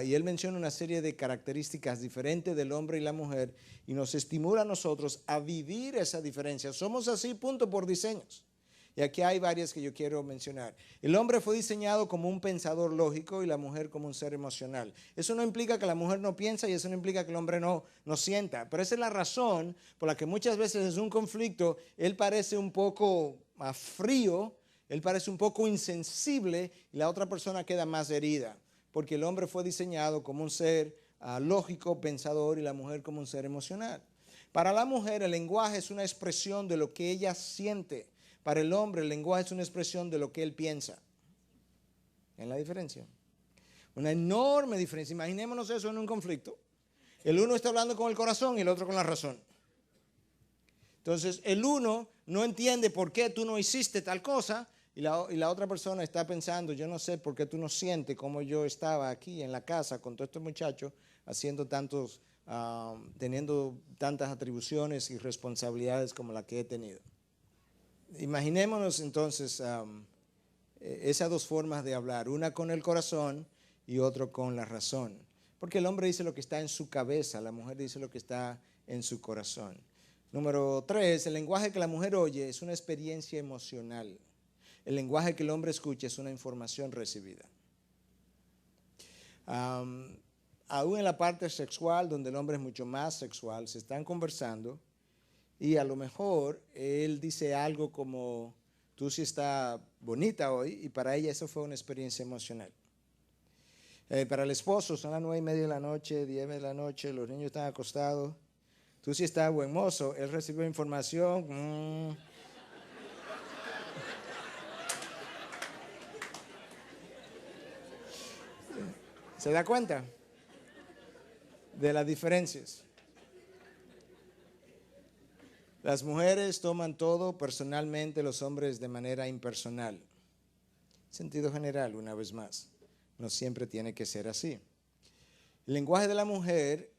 Y él menciona una serie de características diferentes del hombre y la mujer, y nos estimula a nosotros a vivir esa diferencia. Somos así, punto, por diseños. Y aquí hay varias que yo quiero mencionar. El hombre fue diseñado como un pensador lógico y la mujer como un ser emocional. Eso no implica que la mujer no piensa, y eso no implica que el hombre no sienta. Pero esa es la razón por la que muchas veces en un conflicto él parece un poco frío, él parece un poco insensible, y la otra persona queda más herida, porque el hombre fue diseñado como un ser lógico, pensador, y la mujer como un ser emocional. Para la mujer el lenguaje es una expresión de lo que ella siente. Para el hombre el lenguaje es una expresión de lo que él piensa. ¿Ven la diferencia? Una enorme diferencia. Imaginémonos eso en un conflicto. El uno está hablando con el corazón y el otro con la razón. Entonces el uno no entiende por qué tú no hiciste tal cosa, y la otra persona está pensando, yo no sé por qué tú no sientes como yo estaba aquí en la casa con todos estos muchachos haciendo teniendo tantas atribuciones y responsabilidades como la que he tenido. Imaginémonos entonces esas dos formas de hablar, una con el corazón y otro con la razón. Porque el hombre dice lo que está en su cabeza, la mujer dice lo que está en su corazón. Número 3, el lenguaje que la mujer oye es una experiencia emocional. El lenguaje que el hombre escucha es una información recibida. Aún en la parte sexual, donde el hombre es mucho más sexual, se están conversando y a lo mejor él dice algo como, tú sí estás bonita hoy, y para ella eso fue una experiencia emocional. Para el esposo son las 9:30 de la noche, 10 de la noche, los niños están acostados, tú sí estás buen mozo, él recibió información. ¿Se da cuenta de las diferencias? Las mujeres toman todo personalmente, los hombres de manera impersonal. Sentido general, una vez más, no siempre tiene que ser así. El lenguaje de la mujer,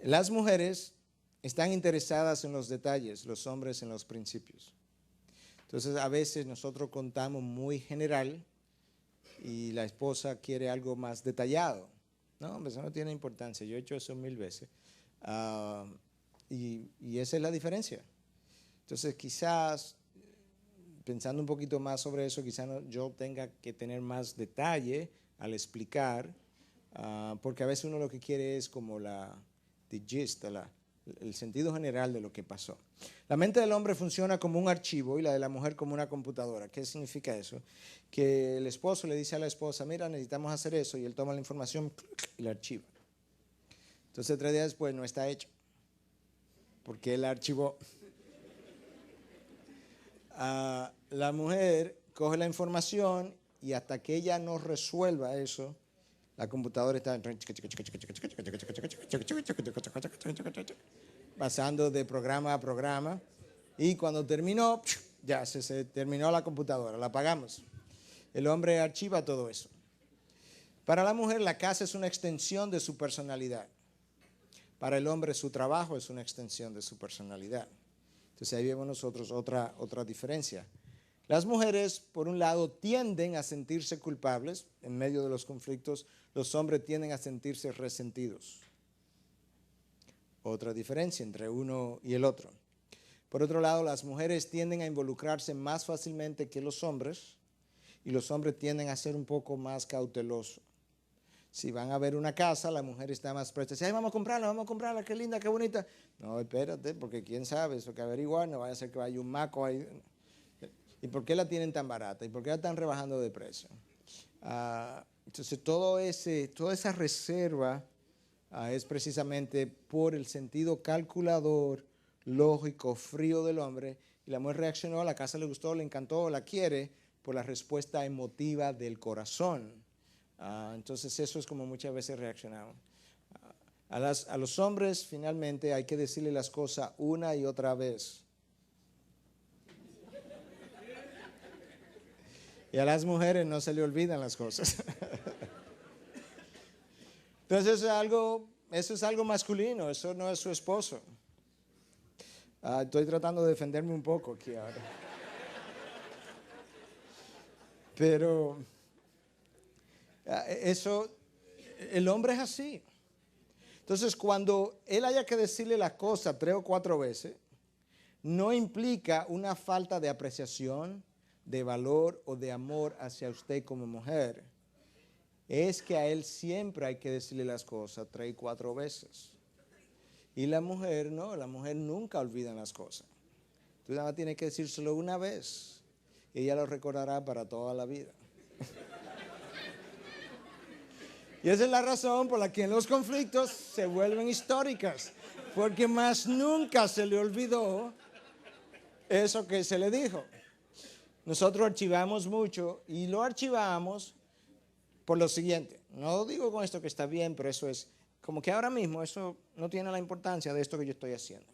las mujeres están interesadas en los detalles, los hombres en los principios. Entonces a veces nosotros contamos muy general y la esposa quiere algo más detallado. No, hombre, eso no tiene importancia, yo he hecho eso 1000 veces. Y esa es la diferencia. Entonces quizás pensando un poquito más sobre eso, quizá yo tenga que tener más detalle al explicar, porque a veces uno lo que quiere es como the gist, el sentido general de lo que pasó. La mente del hombre funciona como un archivo y la de la mujer como una computadora. ¿Qué significa eso? Que el esposo le dice a la esposa, mira, necesitamos hacer eso, y él toma la información y la archiva. Entonces 3 días después no está hecho, porque él archivó. La mujer coge la información y hasta que ella no resuelva eso, la computadora está pasando de programa a programa, y cuando terminó, ya se terminó la computadora, la apagamos. El hombre archiva todo eso. Para la mujer la casa es una extensión de su personalidad. Para el hombre su trabajo es una extensión de su personalidad. Entonces ahí vemos nosotros otra diferencia. Las mujeres, por un lado, tienden a sentirse culpables en medio de los conflictos. Los hombres tienden a sentirse resentidos. Otra diferencia entre uno y el otro. Por otro lado, las mujeres tienden a involucrarse más fácilmente que los hombres, y los hombres tienden a ser un poco más cautelosos. Si van a ver una casa, la mujer está más presta. Dice, ay, vamos a comprarla, qué linda, qué bonita. No, espérate, porque quién sabe, eso que averiguar, no vaya a ser que vaya un maco ahí. ¿Y por qué la tienen tan barata? ¿Y por qué la están rebajando de precio? Entonces, toda esa reserva es precisamente por el sentido calculador, lógico, frío del hombre. Y la mujer reaccionó, a la casa le gustó, le encantó, la quiere, por la respuesta emotiva del corazón. Entonces eso es como muchas veces reaccionamos. A los hombres finalmente hay que decirle las cosas una y otra vez. Y a las mujeres no se le olvidan las cosas. Entonces eso es algo masculino, eso no es su esposo. Estoy tratando de defenderme un poco aquí ahora. Pero el hombre es así. Entonces, cuando él haya que decirle las cosas 3 o 4 veces, no implica una falta de apreciación, de valor o de amor hacia usted como mujer. Es que a él siempre hay que decirle las cosas 3 y 4 veces. Y la mujer no, la mujer nunca olvida las cosas. Tú nada más tienes que decírselo una vez y ella lo recordará para toda la vida. Y esa es la razón por la que en los conflictos se vuelven históricas, porque más nunca se le olvidó eso que se le dijo. Nosotros archivamos mucho y lo archivamos por lo siguiente. No digo con esto que está bien, pero eso es como que ahora mismo eso no tiene la importancia de esto que yo estoy haciendo.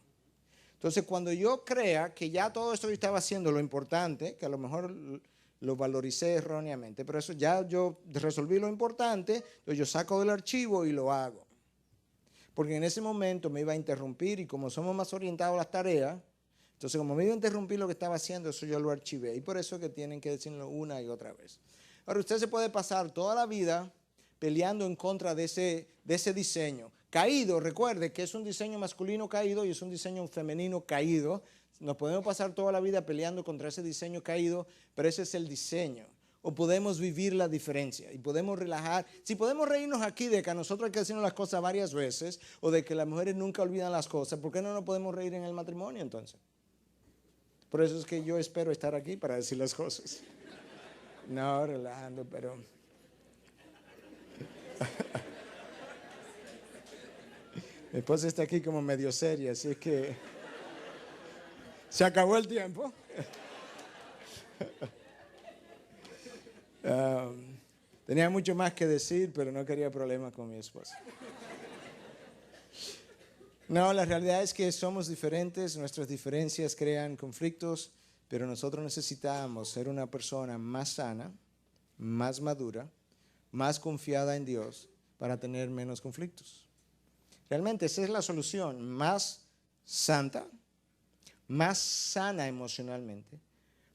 Entonces, cuando yo crea que ya todo esto que estaba haciendo, lo importante, que a lo mejor lo valoricé erróneamente, pero eso ya yo resolví lo importante, entonces yo saco del archivo y lo hago. Porque en ese momento me iba a interrumpir y como somos más orientados a las tareas, entonces como me iba a interrumpir lo que estaba haciendo, eso yo lo archivé. Y por eso es que tienen que decirlo una y otra vez. Ahora, usted se puede pasar toda la vida peleando en contra de ese diseño. Caído, recuerde que es un diseño masculino caído y es un diseño femenino caído. Nos podemos pasar toda la vida peleando contra ese diseño caído, pero ese es el diseño. O podemos vivir la diferencia y podemos relajar. Si podemos reírnos aquí de que a nosotros hay que decirnos las cosas varias veces o de que las mujeres nunca olvidan las cosas, ¿por qué no nos podemos reír en el matrimonio entonces? Por eso es que yo espero estar aquí para decir las cosas. No, relajando, pero... Mi esposa está aquí como medio seria, así es que se acabó el tiempo. Tenía mucho más que decir, pero no quería problemas con mi esposa. No, la realidad es que somos diferentes, nuestras diferencias crean conflictos, pero nosotros necesitamos ser una persona más sana, más madura, más confiada en Dios para tener menos conflictos. Realmente esa es la solución, más santa, más sana emocionalmente,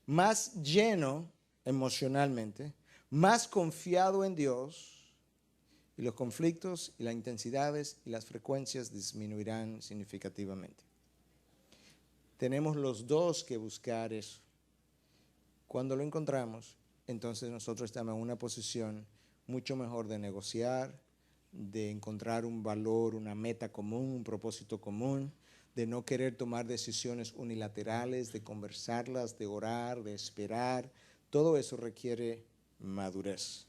más lleno emocionalmente, más confiado en Dios, y los conflictos y las intensidades y las frecuencias disminuirán significativamente. Tenemos los dos que buscar eso. Cuando lo encontramos, entonces nosotros estamos en una posición mucho mejor de negociar, de encontrar un valor, una meta común, un propósito común, de no querer tomar decisiones unilaterales, de conversarlas, de orar, de esperar. Todo eso requiere madurez.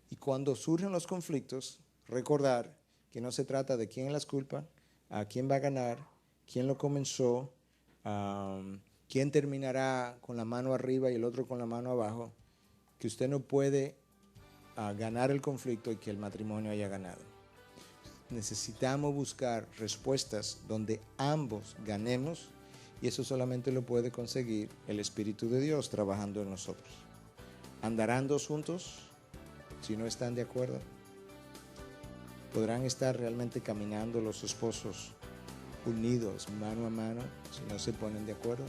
Y cuando surgen los conflictos, recordar que no se trata de quién es la culpa, a quién va a ganar, quién lo comenzó, quién terminará con la mano arriba y el otro con la mano abajo, que usted no puede ganar el conflicto y que el matrimonio haya ganado. Necesitamos buscar respuestas donde ambos ganemos, y eso solamente lo puede conseguir el Espíritu de Dios trabajando en nosotros. ¿Andarán dos juntos si no están de acuerdo? ¿Podrán estar realmente caminando los esposos unidos mano a mano si no se ponen de acuerdo?